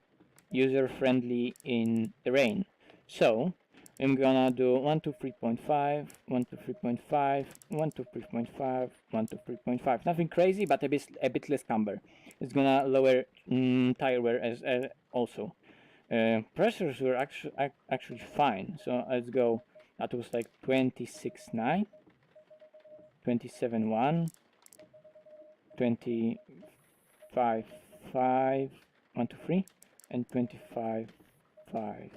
user-friendly in the rain. So, I'm gonna do 1 to 3.5, 1 to 3.5, 1 to 3.5, 1 to 3.5. Nothing crazy, but a bit less camber. It's gonna lower tire wear as also. Pressures were actually fine, so let's go. That was like 26.9, 27.1, 25.5, 1 to 3, and 25.5.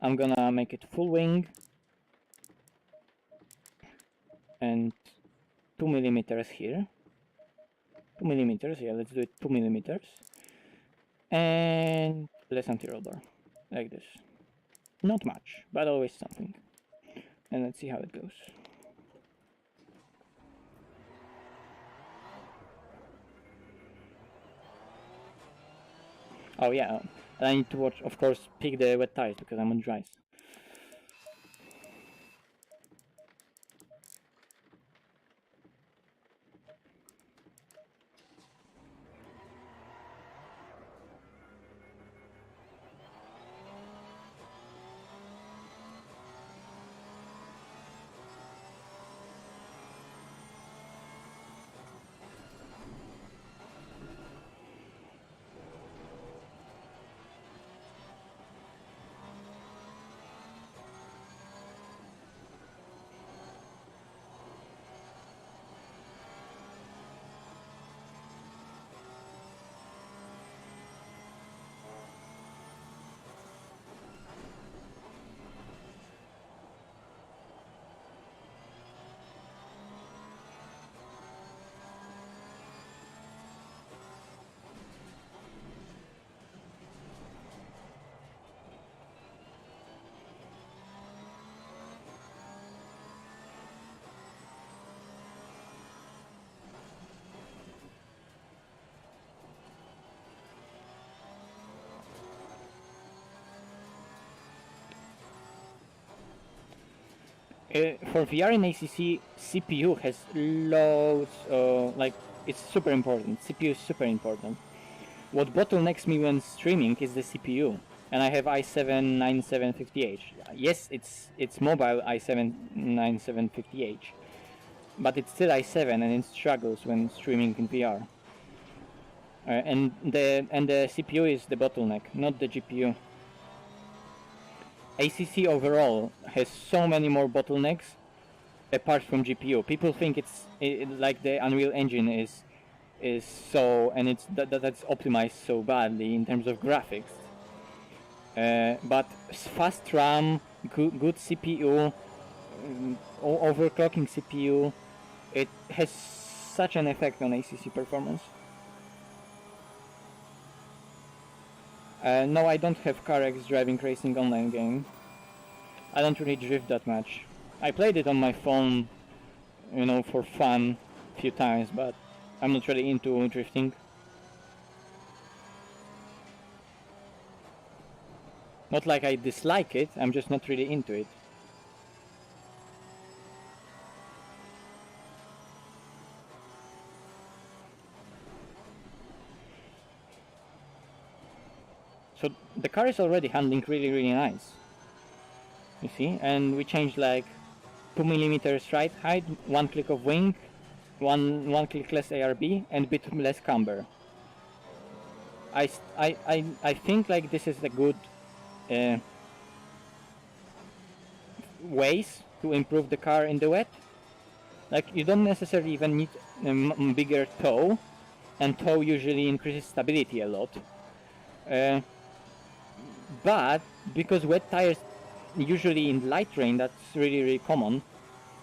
I'm gonna make it full wing and 2 millimeters here. 2 millimeters, yeah, let's do it 2 millimeters. And less anti-roll bar, like this. Not much, but always something. And let's see how it goes. Oh yeah, and I need to watch, of course, pick the wet tires because I'm on dries. For VR in ACC, CPU has loads, like, it's super important. CPU is super important. What bottlenecks me when streaming is the CPU, and I have i7-9750H. Yes, it's mobile i7-9750H, but it's still i7 and it struggles when streaming in VR. And the CPU is the bottleneck, not the GPU. ACC overall has so many more bottlenecks apart from GPU. People think like the Unreal Engine is so, and that's optimized so badly in terms of graphics. But fast RAM, good CPU, overclocking CPU, it has such an effect on ACC performance. No, I don't have CarX driving racing online game. I don't really drift that much. I played it on my phone, you know, for fun a few times, but I'm not really into drifting. Not like I dislike it, I'm just not really into it. So the car is already handling really nice. You see, and we changed like 2 millimeters ride height, 1 click of wing, one click less ARB, and a bit less camber. I think like this is a good ways to improve the car in the wet. Like you don't necessarily even need a bigger toe, and toe usually increases stability a lot. But because wet tires, usually in light rain, that's really common,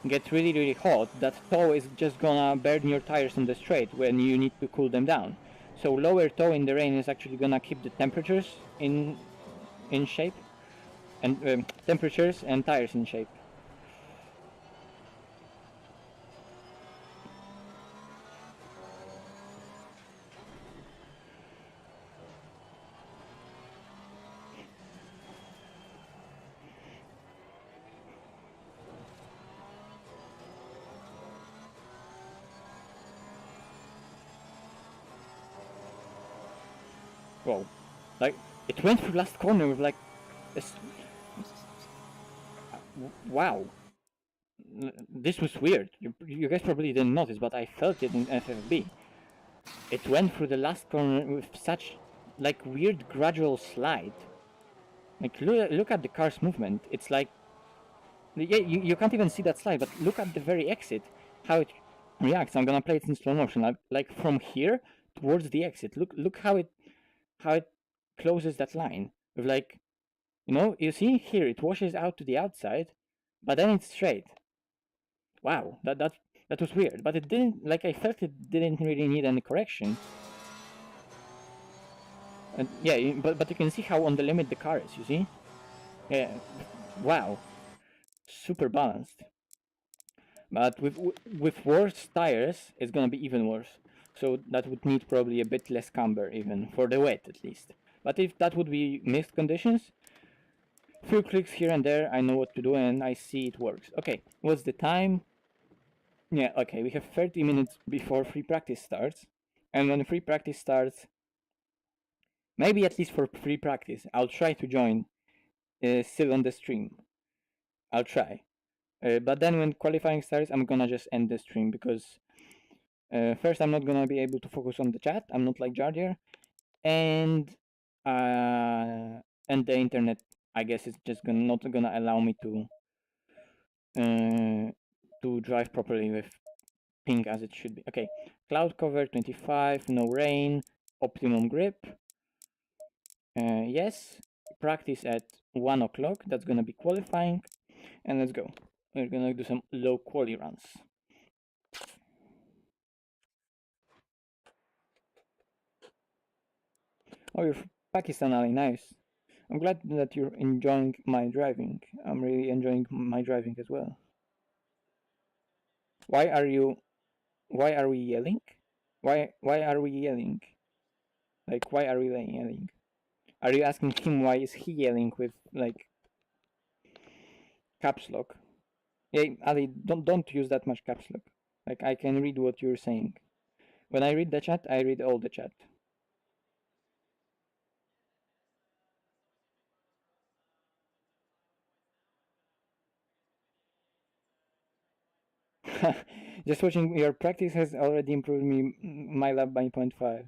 get really hot, that toe is just gonna burn your tires on the straight when you need to cool them down. So lower toe in the rain is actually gonna keep the temperatures in shape, and temperatures and tires in shape. Whoa, like it went through last corner with like this. Wow, this was weird. You guys probably didn't notice, but I felt it in FFB. It went through the last corner with such like weird gradual slide. Like look at the car's movement. It's like, yeah, you can't even see that slide, but look at the very exit, how it reacts. I'm gonna play it in slow motion. Like from here towards the exit. Look how it closes that line with, like, you know, you see here it washes out to the outside, but then it's straight. Wow, that was weird, but it didn't, like, I felt it didn't really need any correction. And yeah, but you can see how on the limit the car is, you see? Yeah, wow, super balanced. But with worse tires, it's gonna be even worse. So that would need probably a bit less camber, even for the wet at least. But if that would be mixed conditions, few clicks here and there, I know what to do and I see it works. Okay, what's the time? Yeah, okay, we have 30 minutes before free practice starts. And when free practice starts, maybe at least for free practice, I'll try to join still on the stream. I'll try. But then when qualifying starts, I'm gonna just end the stream because first I'm not gonna be able to focus on the chat. I'm not like Jardier, and the internet, I guess, is just not gonna allow me to drive properly with ping as it should be. Okay, cloud cover 25, no rain, optimum grip. Yes, practice at 1 o'clock. That's gonna be qualifying, and let's go. We're gonna do some low quali runs. Oh, you're Pakistani, nice. I'm glad that you're enjoying my driving. I'm really enjoying my driving as well. Why are you? Why are we yelling? Why are we yelling? Like, why are we yelling? Are you asking him why is he yelling with like caps lock? Yeah, Ali, don't use that much caps lock. Like, I can read what you're saying. When I read the chat, I read all the chat. Just watching your practice has already improved my lab by 0.5.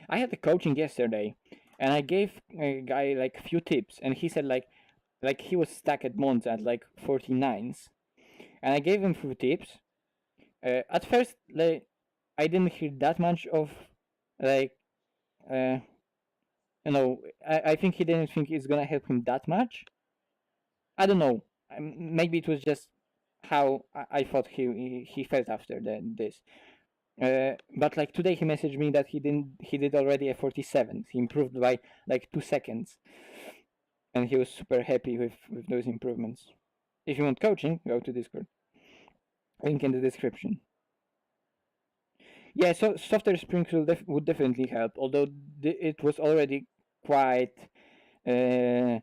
I had the coaching yesterday, and I gave a guy like a few tips, and he said like he was stuck at Monza at like 49s, and I gave him few tips. At first, like I didn't hear that much of like uh, I think he didn't think it's gonna help him that much. I don't know. Maybe it was just how I thought he felt after this. But like today he messaged me that he did already a 47. He improved by like 2 seconds, and he was super happy with those improvements. If you want coaching, go to Discord. Link in the description. Yeah, so softer springs would definitely help. Although it was already quite uh,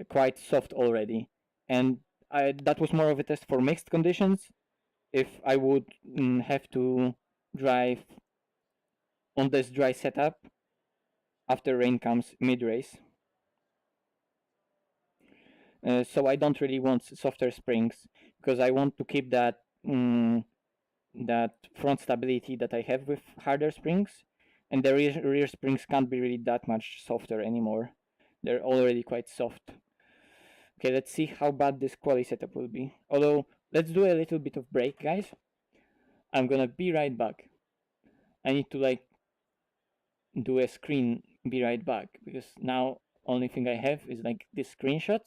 quite soft already, and that was more of a test for mixed conditions. If I would have to drive on this dry setup after rain comes mid race. So I don't really want softer springs because I want to keep that that front stability that I have with harder springs, and the rear springs can't be really that much softer anymore. They're already quite soft. Okay, let's see how bad this quali setup will be. Although, let's do a little bit of break, guys. I'm gonna be right back. I need to like do a screen be right back because now only thing I have is like this screenshot,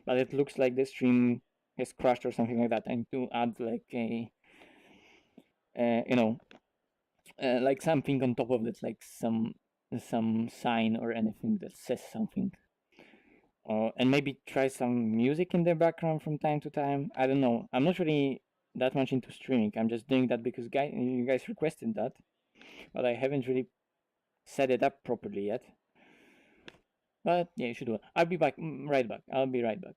but it looks like the stream has crashed or something like that. I need to add like a like something on top of it, like some sign or anything that says something. And maybe try some music in the background from time to time. I don't know. I'm not really that much into streaming. I'm just doing that because you guys requested that, but I haven't really set it up properly yet. But yeah, you should do it. I'll be back. Right back. I'll be right back.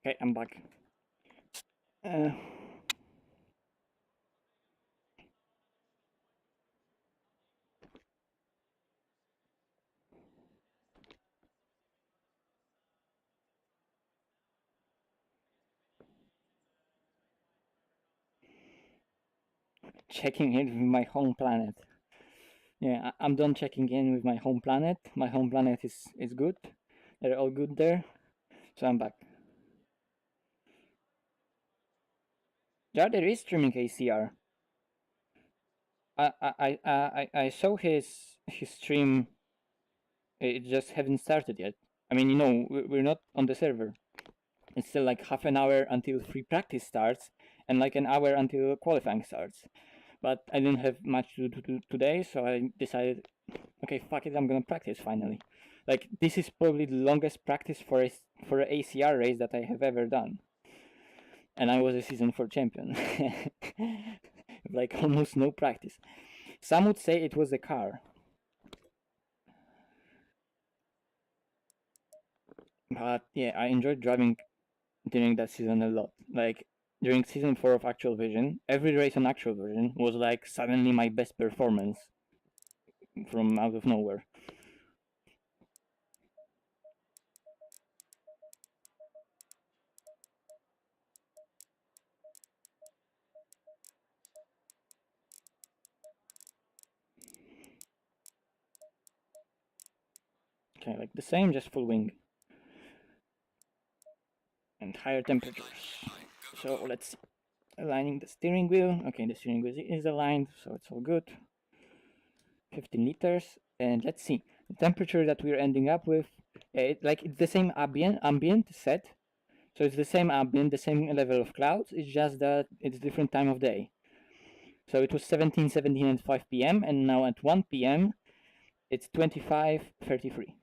Okay, I'm back. Checking in with my home planet. Yeah, I'm done checking in with my home planet. My home planet is good. They're all good there. So I'm back. Yeah, there is streaming ACR. I saw his stream. It just haven't started yet. I mean, you know, we're not on the server. It's still like half an hour until free practice starts, and like an hour until qualifying starts. But I didn't have much to do today, so I decided, okay, fuck it, I'm gonna practice finally. Like, this is probably the longest practice for an ACR race that I have ever done. And I was a season 4 champion. Like, almost no practice. Some would say it was a car. But yeah, I enjoyed driving during that season a lot. Like, during season 4 of Actual Vision, every race on Actual Vision was like suddenly my best performance from out of nowhere. Okay, like the same, just full wing. And higher temperatures. So let's see. Aligning the steering wheel. Okay, the steering wheel is aligned, so it's all good. 15 liters. And let's see. The temperature that we're ending up with, it's the same ambient set. So it's the same ambient, the same level of clouds. It's just that it's different time of day. So it was 17:17 at 5 p.m. and now at 1 p.m. it's 25:33.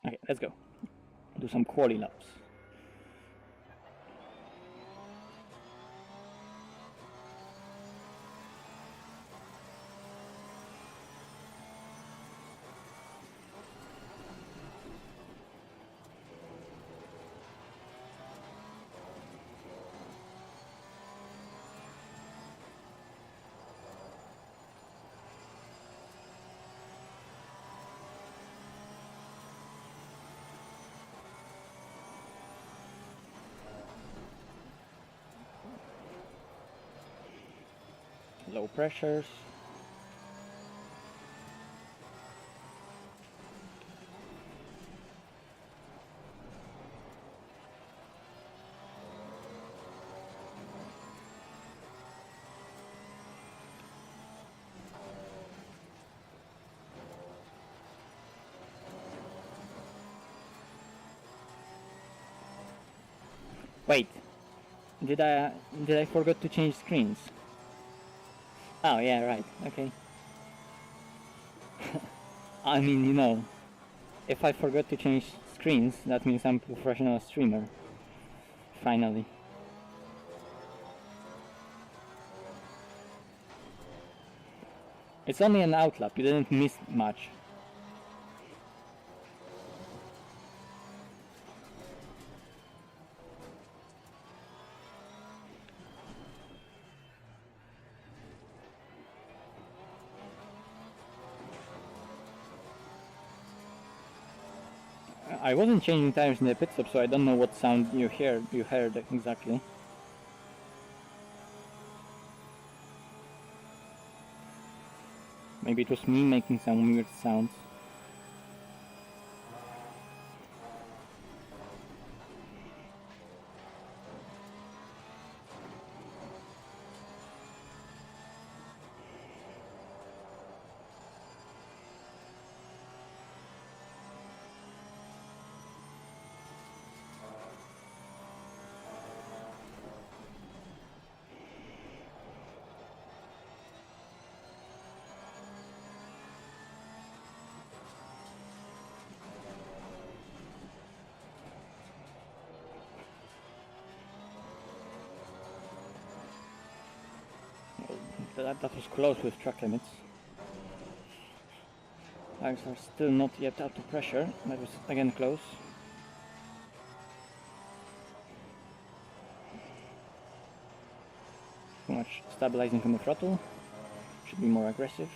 Okay, let's go. Do some quali laps. Low pressures. Wait, did I forget to change screens? Oh yeah, right. Okay. I mean, you know, if I forgot to change screens, that means I'm a professional streamer. Finally. It's only an outlap, you didn't miss much. I wasn't changing tires in the pit stop, so I don't know what sound you heard exactly. Maybe it was me making some weird sounds. that was close with track limits. Tires are still not yet up to pressure. That was again close. Too much stabilizing on the throttle. Should be more aggressive.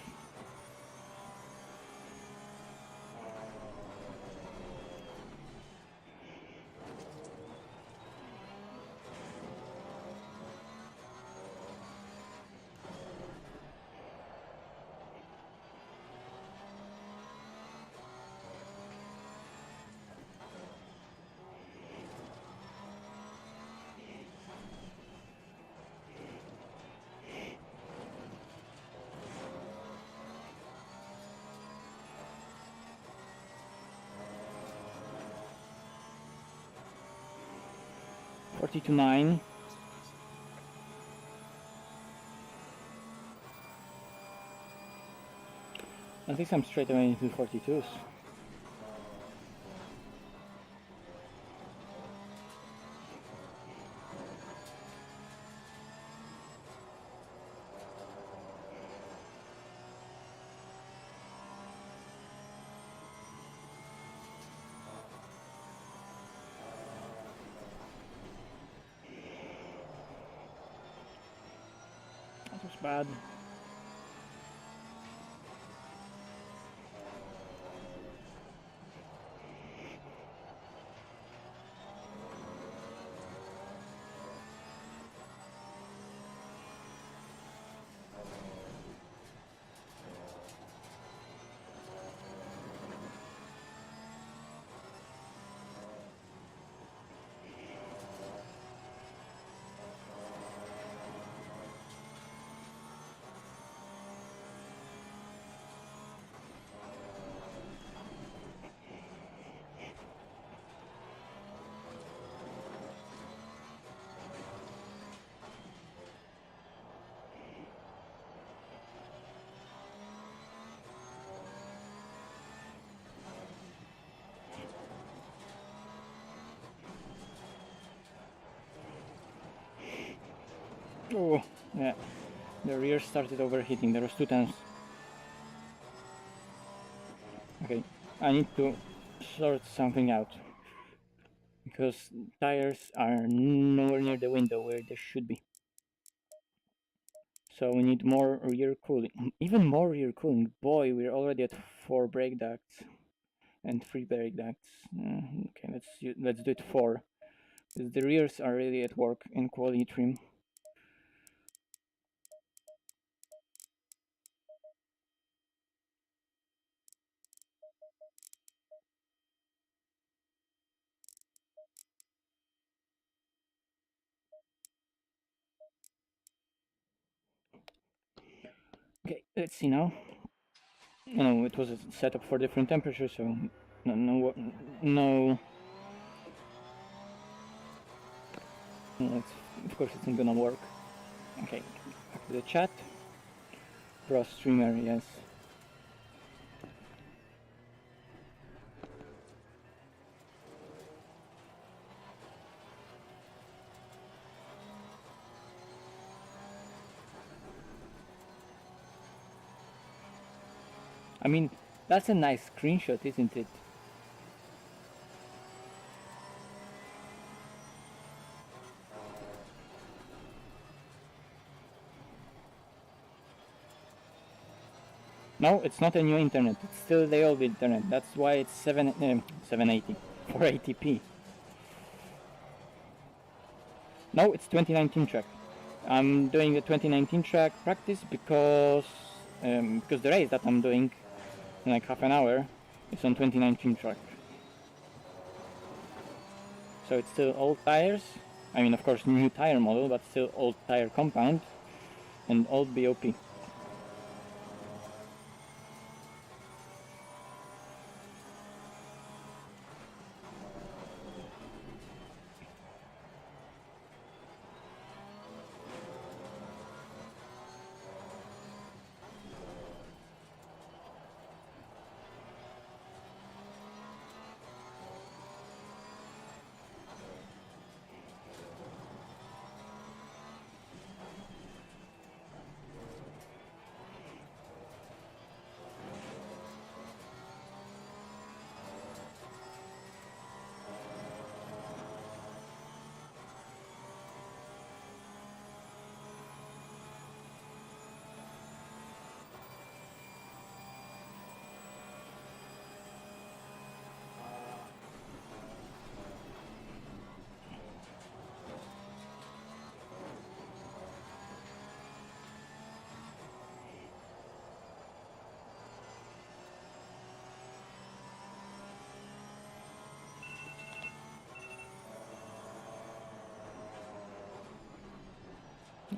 To 9. I think I'm straight away into 42s. That was bad. Oh, yeah. The rear started overheating. There was 2 times. Okay, I need to sort something out. Because tires are nowhere near the window where they should be. So we need more rear cooling. Even more rear cooling. Boy, we're already at 4 brake ducts. And 3 brake ducts. Okay, let's do it 4. Because the rears are really at work in quality trim. Okay, let's see now. No, it was set up for different temperatures, so no. Of course, it's not gonna work. Okay, back to the chat. Pro streamer, yes. I mean, that's a nice screenshot, isn't it? No, it's not a new internet. It's still the old internet. That's why it's 780, 480p. No, it's 2019 track. I'm doing a 2019 track practice because the race that I'm doing in like half an hour is on 2019 track. So it's still old tires. I mean, of course, new tire model, but still old tire compound and old BOP.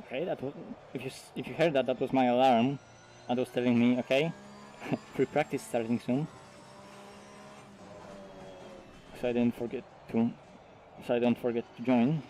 Okay, that was, if you heard that, that was my alarm. That was telling me, okay, free practice starting soon. So I don't forget to join.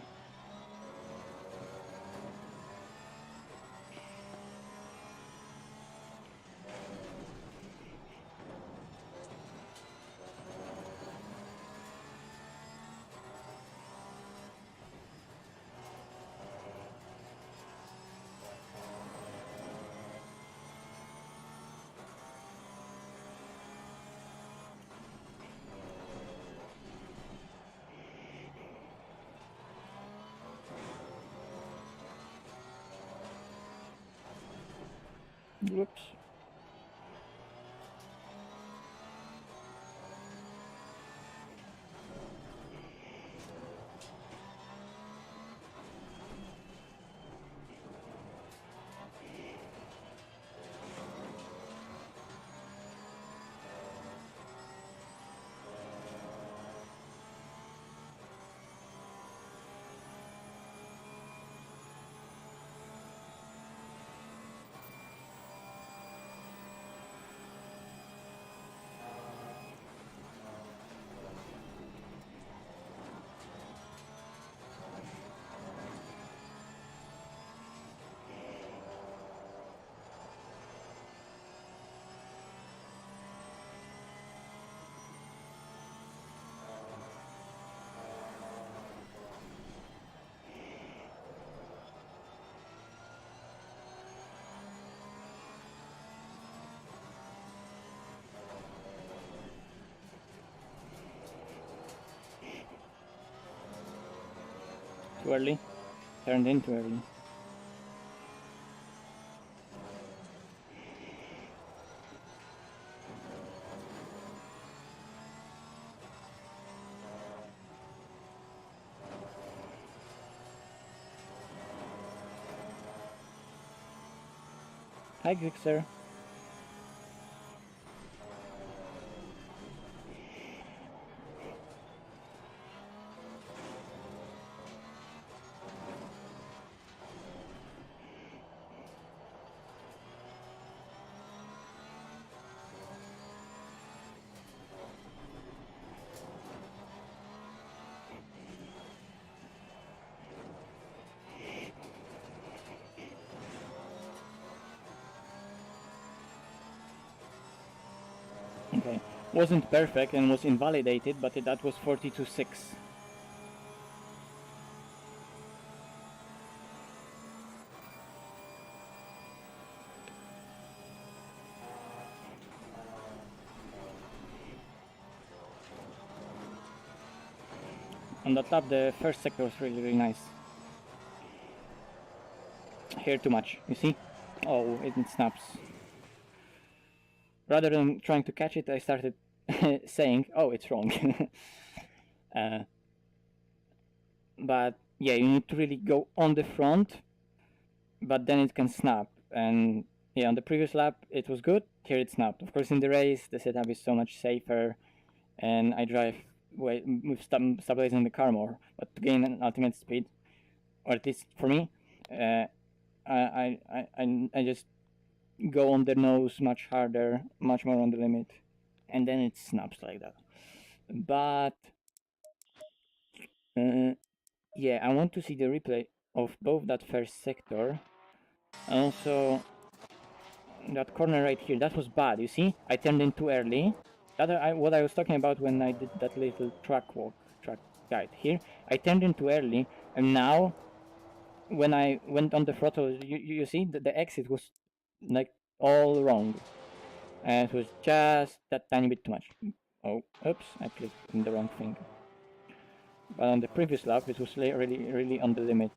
Whoops. Too early. Turned in too early. Hi, Gixer. Okay, wasn't perfect and was invalidated, but that was 42.6. On that lap, the first sector was really nice. Here too much, you see? Oh, it snaps. Rather than trying to catch it, I started saying, oh, it's wrong. But yeah, you need to really go on the front, but then it can snap. And yeah, on the previous lap, it was good. Here it snapped. Of course, in the race, the setup is so much safer, and I drive with stabilizing the car more. But to gain an ultimate speed, or at least for me, I just go on the nose much harder, much more on the limit, and then it snaps like that. But yeah, I want to see the replay of both that first sector and also that corner right here. That was bad, you see? I turned in too early. What I was talking about when I did that little track guide here. I turned in too early, and now when I went on the throttle, you see the exit was like all wrong. And it was just that tiny bit too much. Oh, oops, I clicked in the wrong thing. But on the previous lap, it was really on the limit.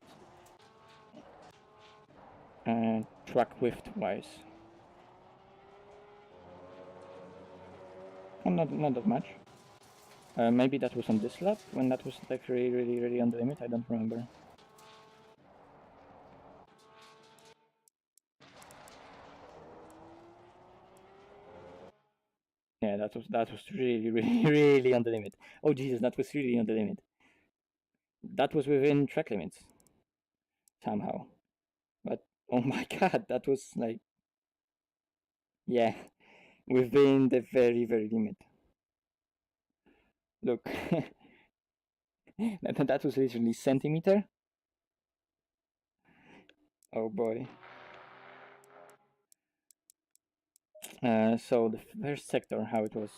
Track width wise. Oh, not that much. Maybe that was on this lap when that was like really on the limit. I don't remember. Yeah, that was really on the limit. Oh Jesus, that was really on the limit. That was within track limits somehow. Oh my god, that was like, yeah, we've been the very, very limit. Look, that was literally centimeter. Oh boy. So the first sector, how it was.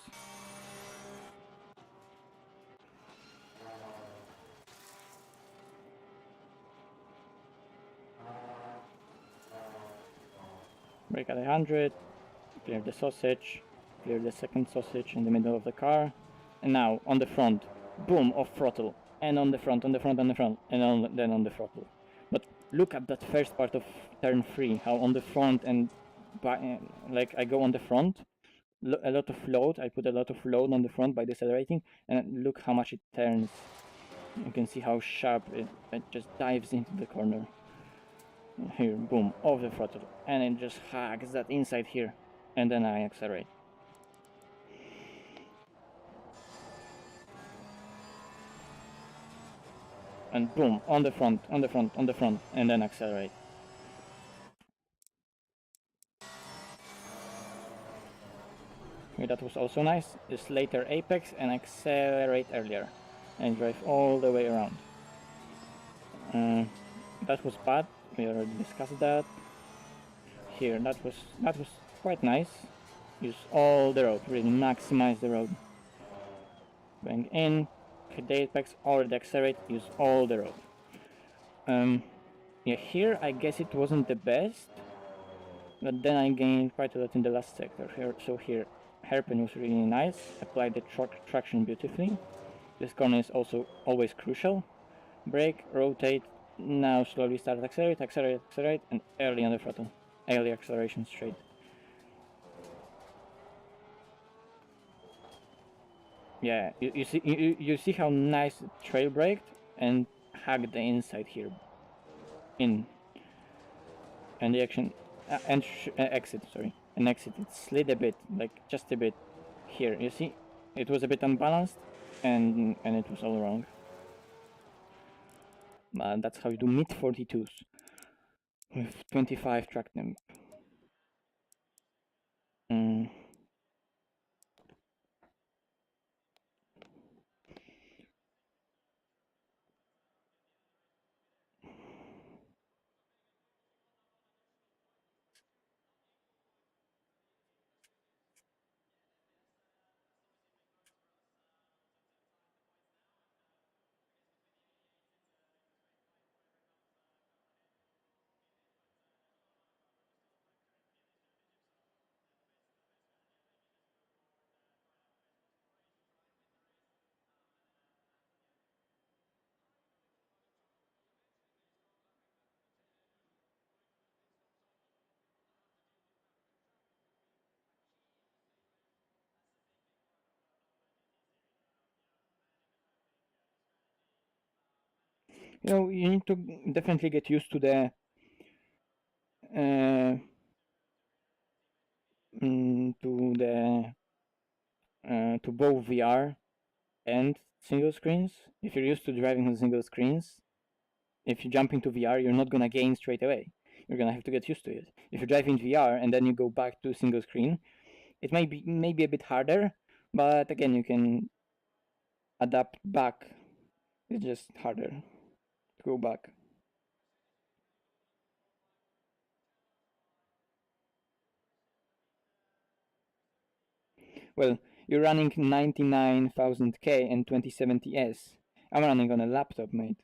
Brake at 100, clear the sausage, clear the second sausage in the middle of the car, and now on the front, boom, off throttle, and on the front, on the front, on the front, and then on the throttle. But look at that first part of turn 3, how on the front and like I go on the front, a lot of load, I put a lot of load on the front by decelerating, and look how much it turns. You can see how sharp it just dives into the corner. Here, boom, off the throttle, and it just hacks that inside here, and then I accelerate. And boom, on the front, on the front, on the front, and then accelerate. Here, that was also nice. Just later apex and accelerate earlier, and drive all the way around. That was bad. We already discussed that. Here, that was quite nice. Use all the road, really maximize the road. Going in, hit the apex, already accelerate, use all the road. Yeah, here I guess it wasn't the best, but then I gained quite a lot in the last sector. Here, hairpin was really nice, applied the traction beautifully. This corner is also always crucial. Brake, rotate, now slowly start accelerate, accelerate, accelerate, and early on the throttle. Early acceleration straight. Yeah, you see how nice it trail braked and hacked the inside here. In. And the action exit, sorry, and exit. It slid a bit, like just a bit. Here, you see, it was a bit unbalanced, and it was all wrong. That's how you do mid 42s with 25 track temp. You know, you need to definitely get used to the uh, to both VR and single screens. If you're used to driving on single screens, if you jump into VR, you're not gonna gain straight away. You're gonna have to get used to it. If you drive in VR and then you go back to single screen, it may be a bit harder, but again, you can adapt back. It's just harder to go back. Well, you're running 99,000K and 2070S. I'm running on a laptop, mate.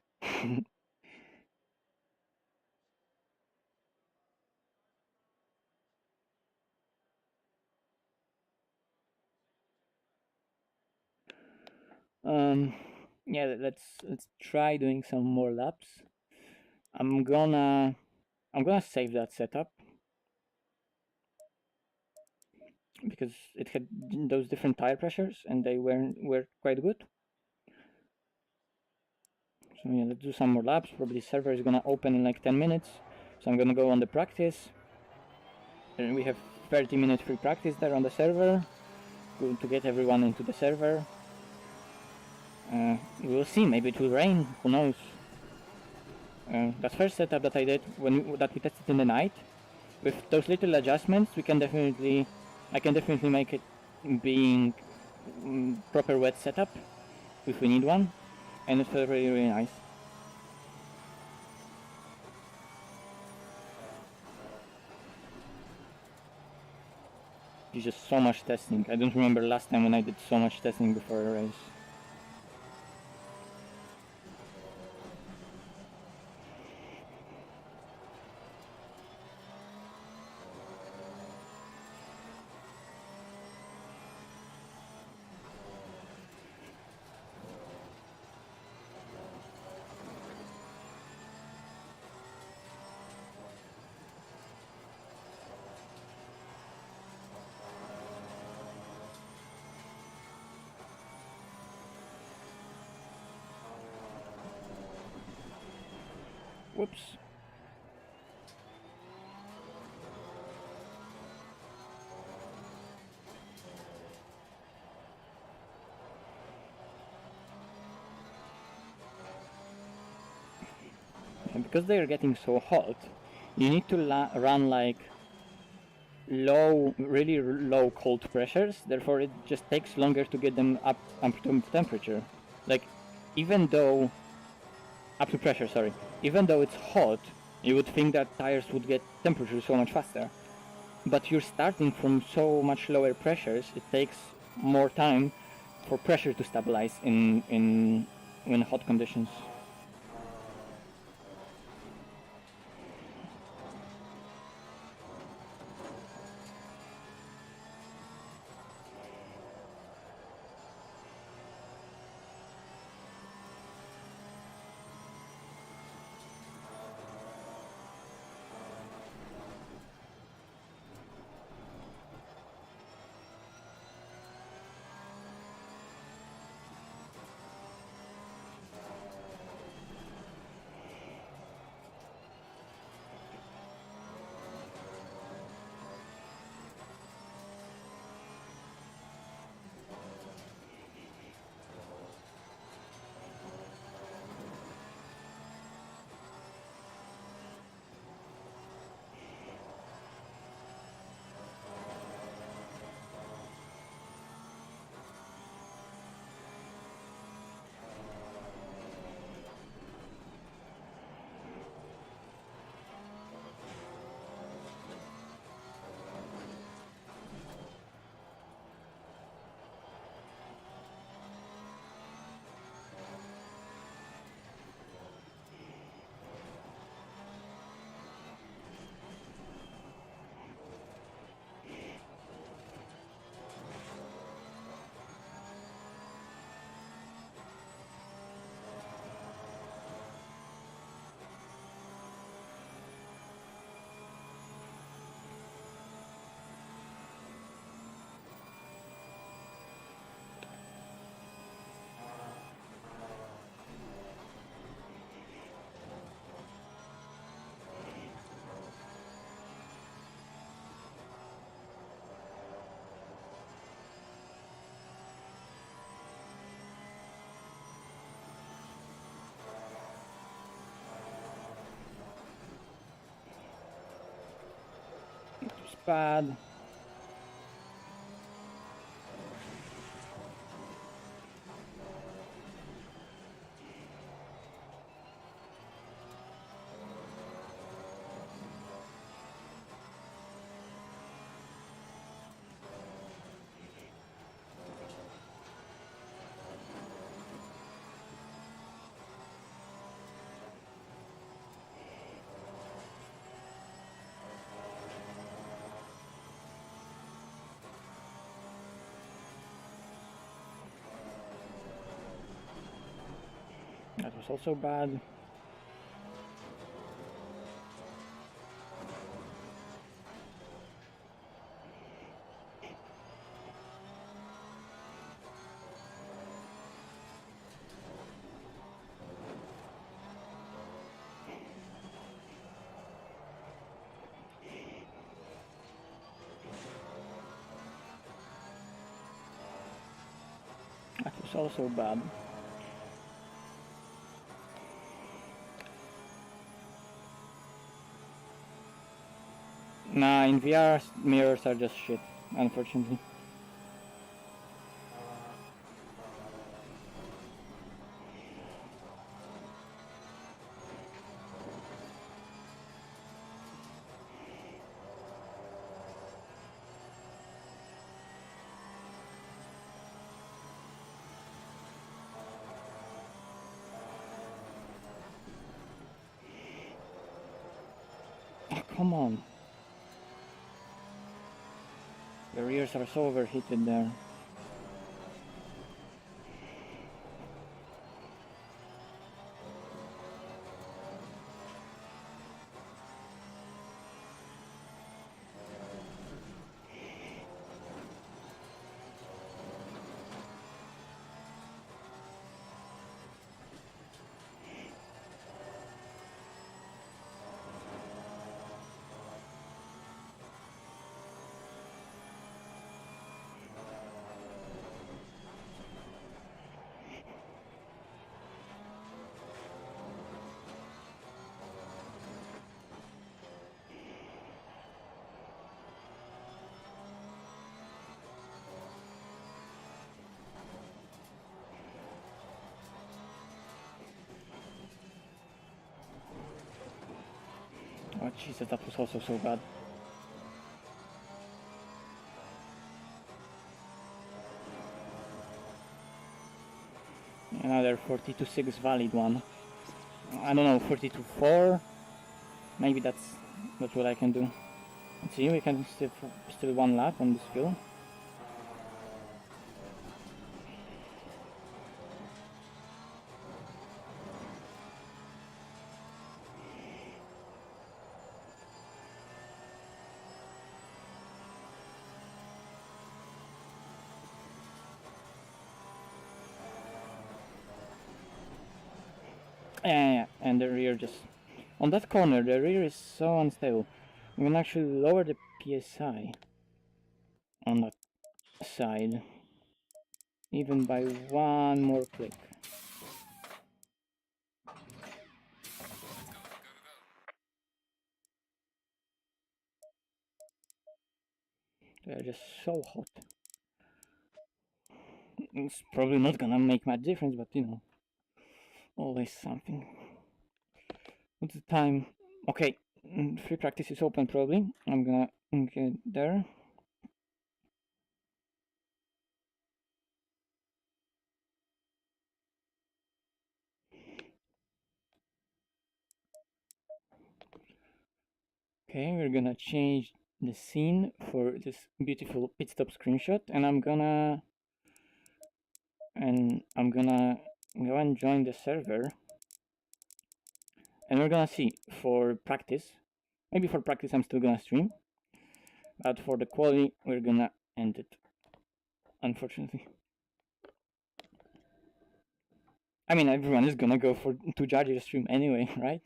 Yeah, let's try doing some more laps. I'm gonna save that setup because it had those different tire pressures and they were quite good. So yeah, let's do some more laps. Probably server is gonna open in like 10 minutes. So I'm gonna go on the practice. And we have 30-minute free practice there on the server. Good to get everyone into the server. We'll see, maybe it will rain, who knows. That first setup that I did that we tested in the night, with those little adjustments, I can definitely make it being proper wet setup if we need one, and it felt really, really nice. It's just so much testing. I don't remember last time when I did so much testing before a race. Whoops. And because they are getting so hot, you need to run like really low cold pressures. Therefore, it just takes longer to get them up to temperature. Like, even though up to pressure, sorry. Even though it's hot, you would think that tires would get temperature so much faster. But you're starting from so much lower pressures, it takes more time for pressure to stabilize in hot conditions. It was bad. That was also bad. That was also bad. Nah, in VR mirrors are just shit, unfortunately. Oh, come on. The rears are so overheated there. Oh Jesus, that was also so bad. Another 42.6 valid one. I don't know, 42.4? Maybe that's what I can do. Let's see, we can still one lap on this field. Yeah, and the rear just... On that corner, the rear is so unstable. I'm gonna actually lower the PSI on that side. Even by one more click. They're just so hot. It's probably not gonna make much difference, but you know, always something. What's the time? Okay, free practice is open probably. I'm gonna get there. Okay, we're gonna change the scene for this beautiful pit stop screenshot, and I'm gonna go and join the server, and we're gonna see for practice. Maybe for practice I'm still gonna stream, but for the quality we're gonna end it, unfortunately. I mean, everyone is gonna go to judge your stream anyway, right?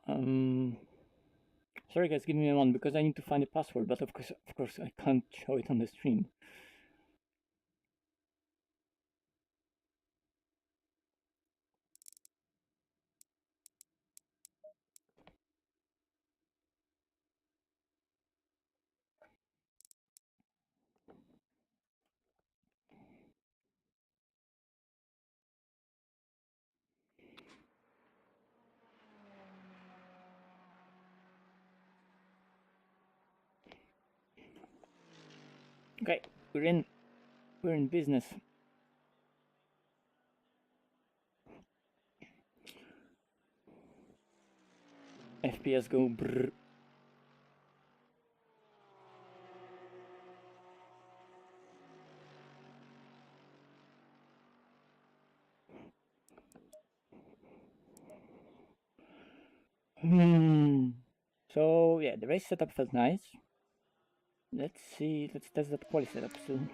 um, Sorry guys, give me a moment because I need to find a password, but of course I can't show it on the stream. Okay, we're in business. FPS go brrr. So yeah, the race setup felt nice. Let's see, let's test that quali setup soon.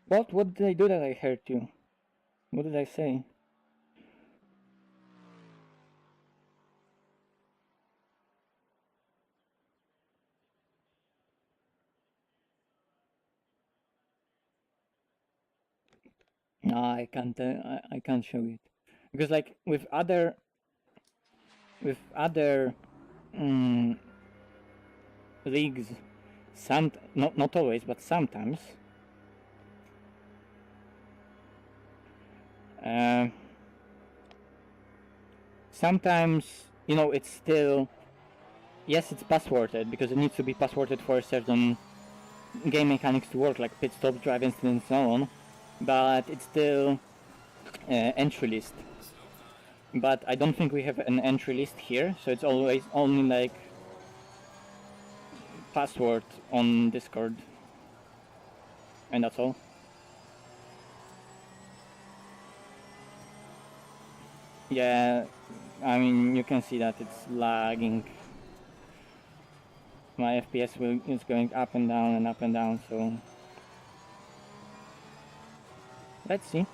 What did I do that I hurt you? What did I say? No, I can't. I can't show it because like with other leagues, not always, but sometimes. Sometimes you know it's still, yes, it's passworded because it needs to be passworded for certain game mechanics to work, like pit stop, drive incidents, and so on. But it's still entry list. But I don't think we have an entry list here, so it's always only like password on Discord, and that's all. Yeah, I mean you can see that it's lagging. My FPS is going up and down and up and down, so let's see.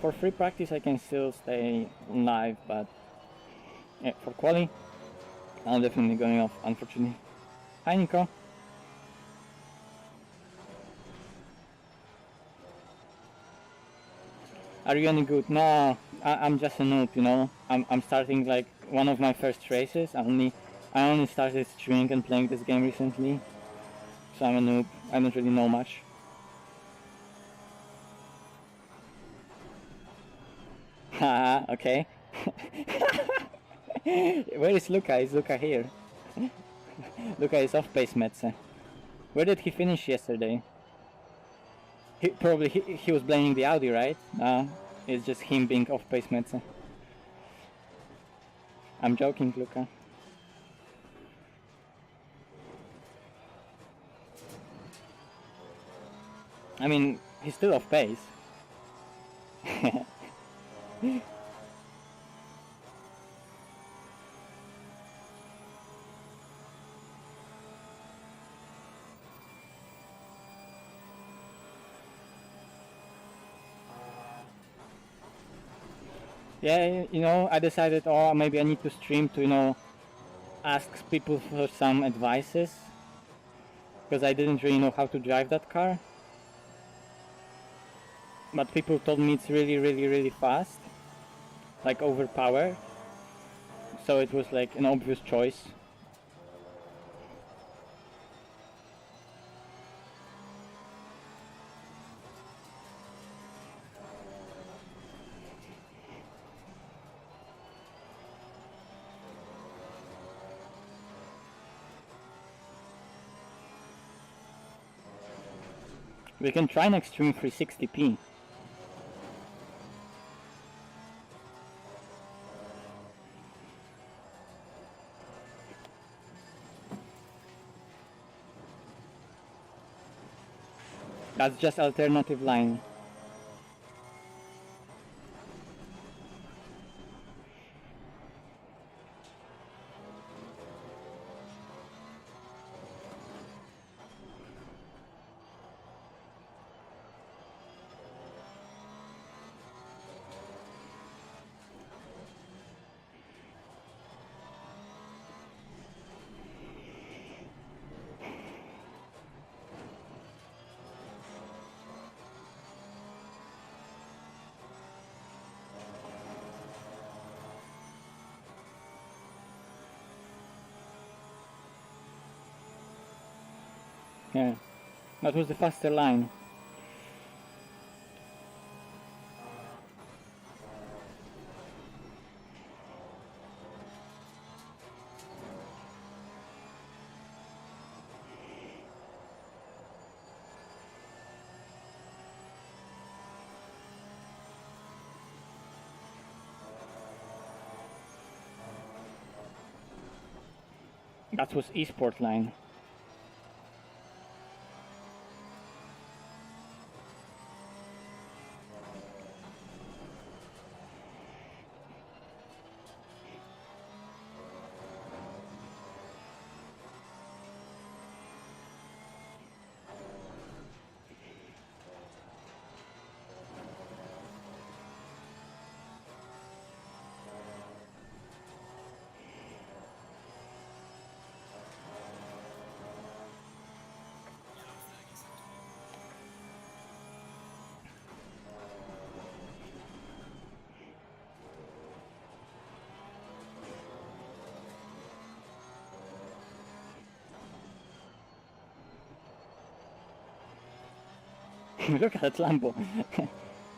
For free practice I can still stay live, but yeah, for quali I'm definitely going off, unfortunately. Hi Nico. Are you any good? No, I'm just a noob, you know. I'm starting like one of my first races. I only started streaming and playing this game recently, so I'm a noob. I don't really know much. Haha, okay. Where is Luca? Is Luca here? Luca is off pace Metze. Where did he finish yesterday? He was blaming the Audi, right? It's just him being off pace Metze. I'm joking, Luca. I mean, he's still off pace. Yeah, you know, I decided, oh, maybe I need to stream to, you know, ask people for some advices, because I didn't really know how to drive that car. But people told me it's really fast, like overpowered, so it was like an obvious choice. We can try an extreme 360p. That's just alternative line. Yeah, that was the faster line. That was esport line. Look at that Lambo.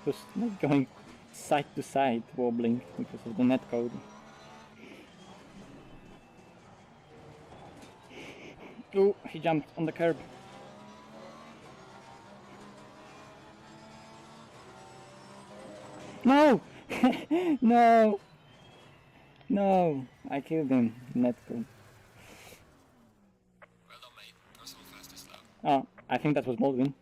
Just like going side to side, wobbling because of the netcode. Oh, he jumped on the curb. No! No! No! I killed him. Netcode. Well done, mate. Personal fastest lap. Oh, I think that was Baldwin.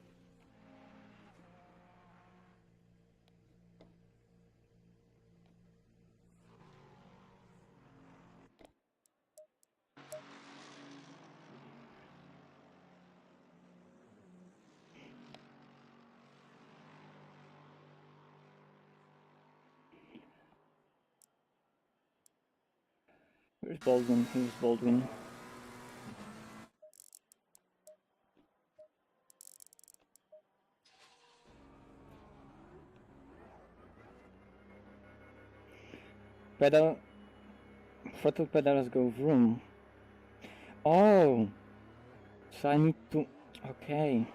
Where's Baldwin? Who's Baldwin? Pedal. Throttle pedals go vroom. Oh! So I need to... Okay.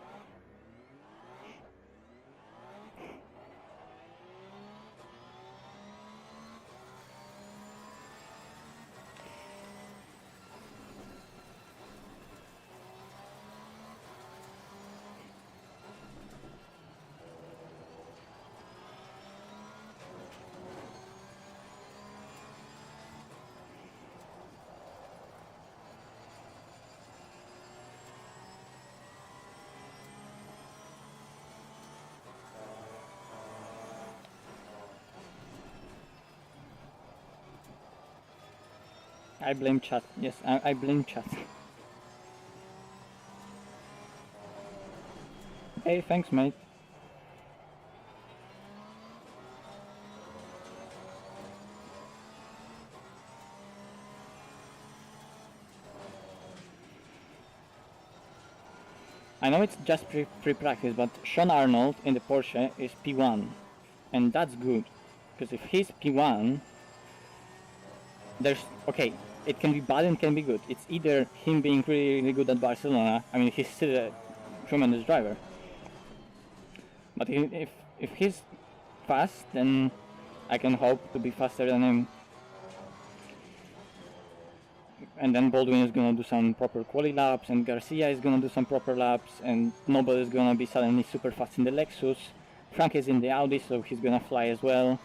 I blame chat. Yes, I blame chat. Hey, thanks, mate. I know it's just pre-practice, but Sean Arnold in the Porsche is P1, and that's good, because if he's P1, there's okay. It can be bad and can be good. It's either him being really, really good at Barcelona. I mean, he's still a tremendous driver. But if he's fast, then I can hope to be faster than him. And then Baldwin is gonna do some proper quali laps, and Garcia is gonna do some proper laps, and Nobel is gonna be suddenly super fast in the Lexus. Frank is in the Audi, so he's gonna fly as well.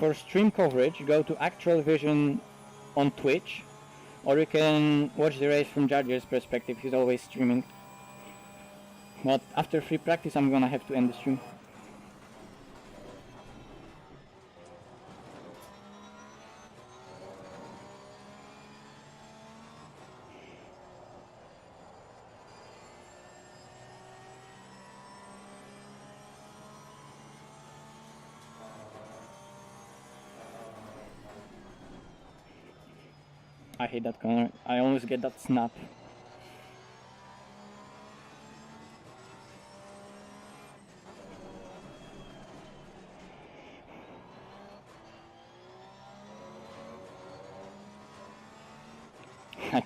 For stream coverage, go to Actual Vision on Twitch, or you can watch the race from Jardir's perspective. He's always streaming. But after free practice, I'm gonna have to end the stream. I hate that corner. I always get that snap.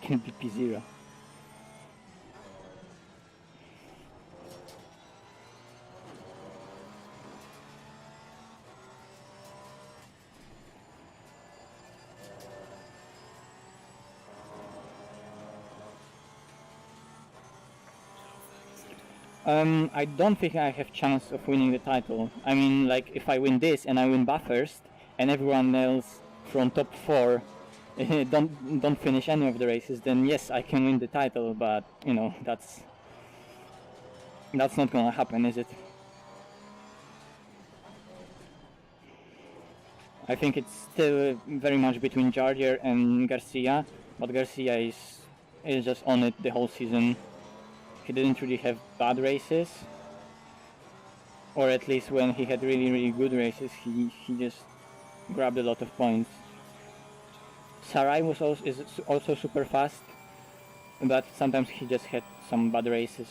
can be P0. I don't think I have chance of winning the title. I mean, like, if I win this and I win Bathurst, and everyone else from top 4 don't finish any of the races, then yes, I can win the title, but, you know, that's not gonna happen, is it? I think it's still very much between Jardier and Garcia, but Garcia is just on it the whole season. He didn't really have bad races, or at least when he had really good races, he just grabbed a lot of points. Sarai is also super fast, but sometimes he just had some bad races.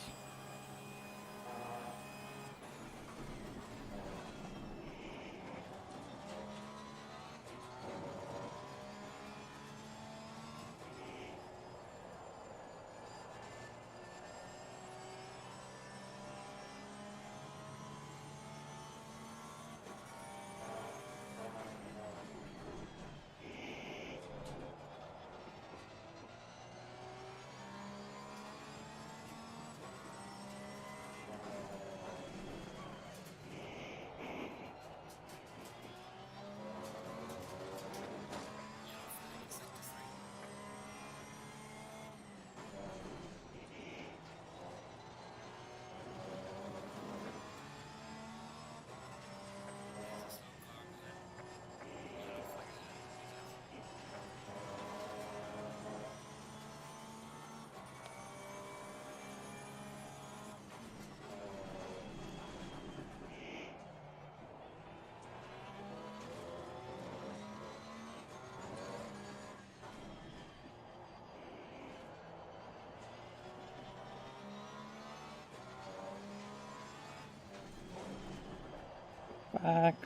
Back.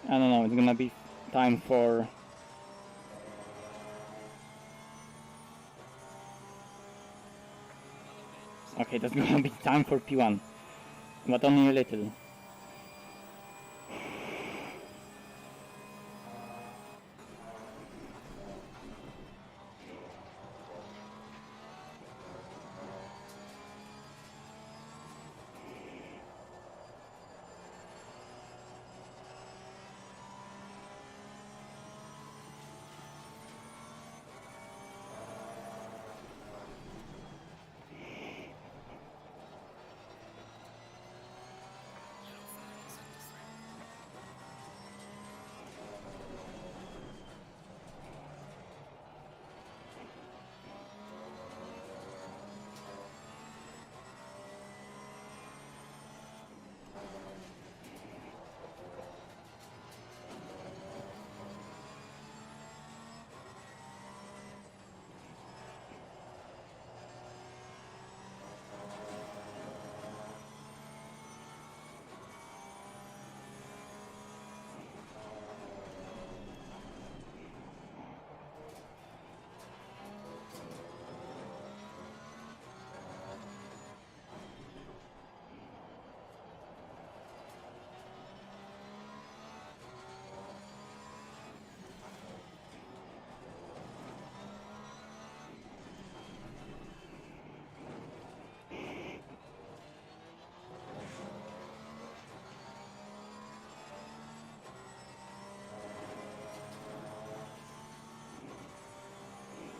I don't know, it's gonna be time for... Okay, that's gonna be time for P1, but only a little.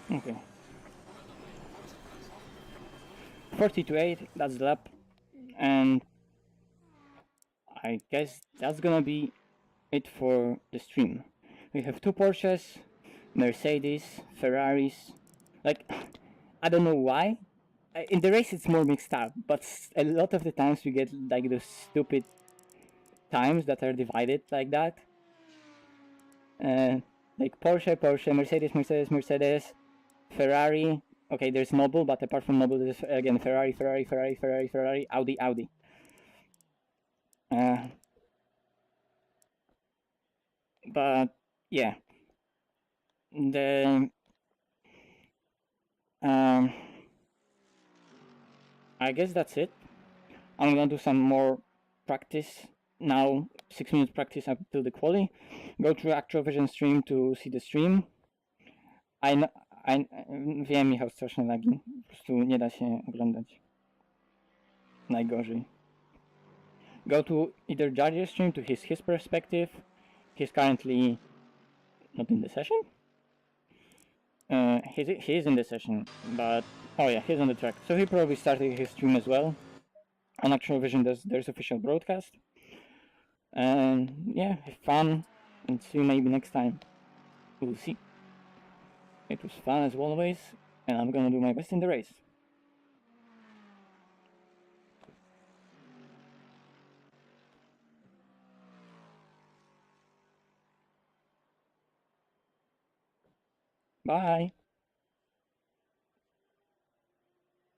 Okay. 40-8, that's the lap, and I guess that's gonna be it for the stream. We have 2 Porsches, Mercedes, Ferraris. Like, I don't know why. In the race it's more mixed up, but a lot of the times we get like those stupid times that are divided like that. Like Porsche, Mercedes, Ferrari. Okay, there's Noble, but apart from Noble, there's again Ferrari, Audi. But yeah, the I guess that's it. I'm gonna do some more practice now, 6 minutes practice up till the quali. Go to Actual Vision stream to see the stream. Wiem, Michał, straszne lagi. Po prostu nie da się oglądać. Najgorzej. Go to either Judge's stream to his perspective. He's currently not in the session. He is in the session, but oh yeah, he's on the track. So he probably started his stream as well. On Actual Vision, there's official broadcast. And yeah, have fun, and see you maybe next time. We'll see. It was fun as always, and I'm gonna do my best in the race. Bye!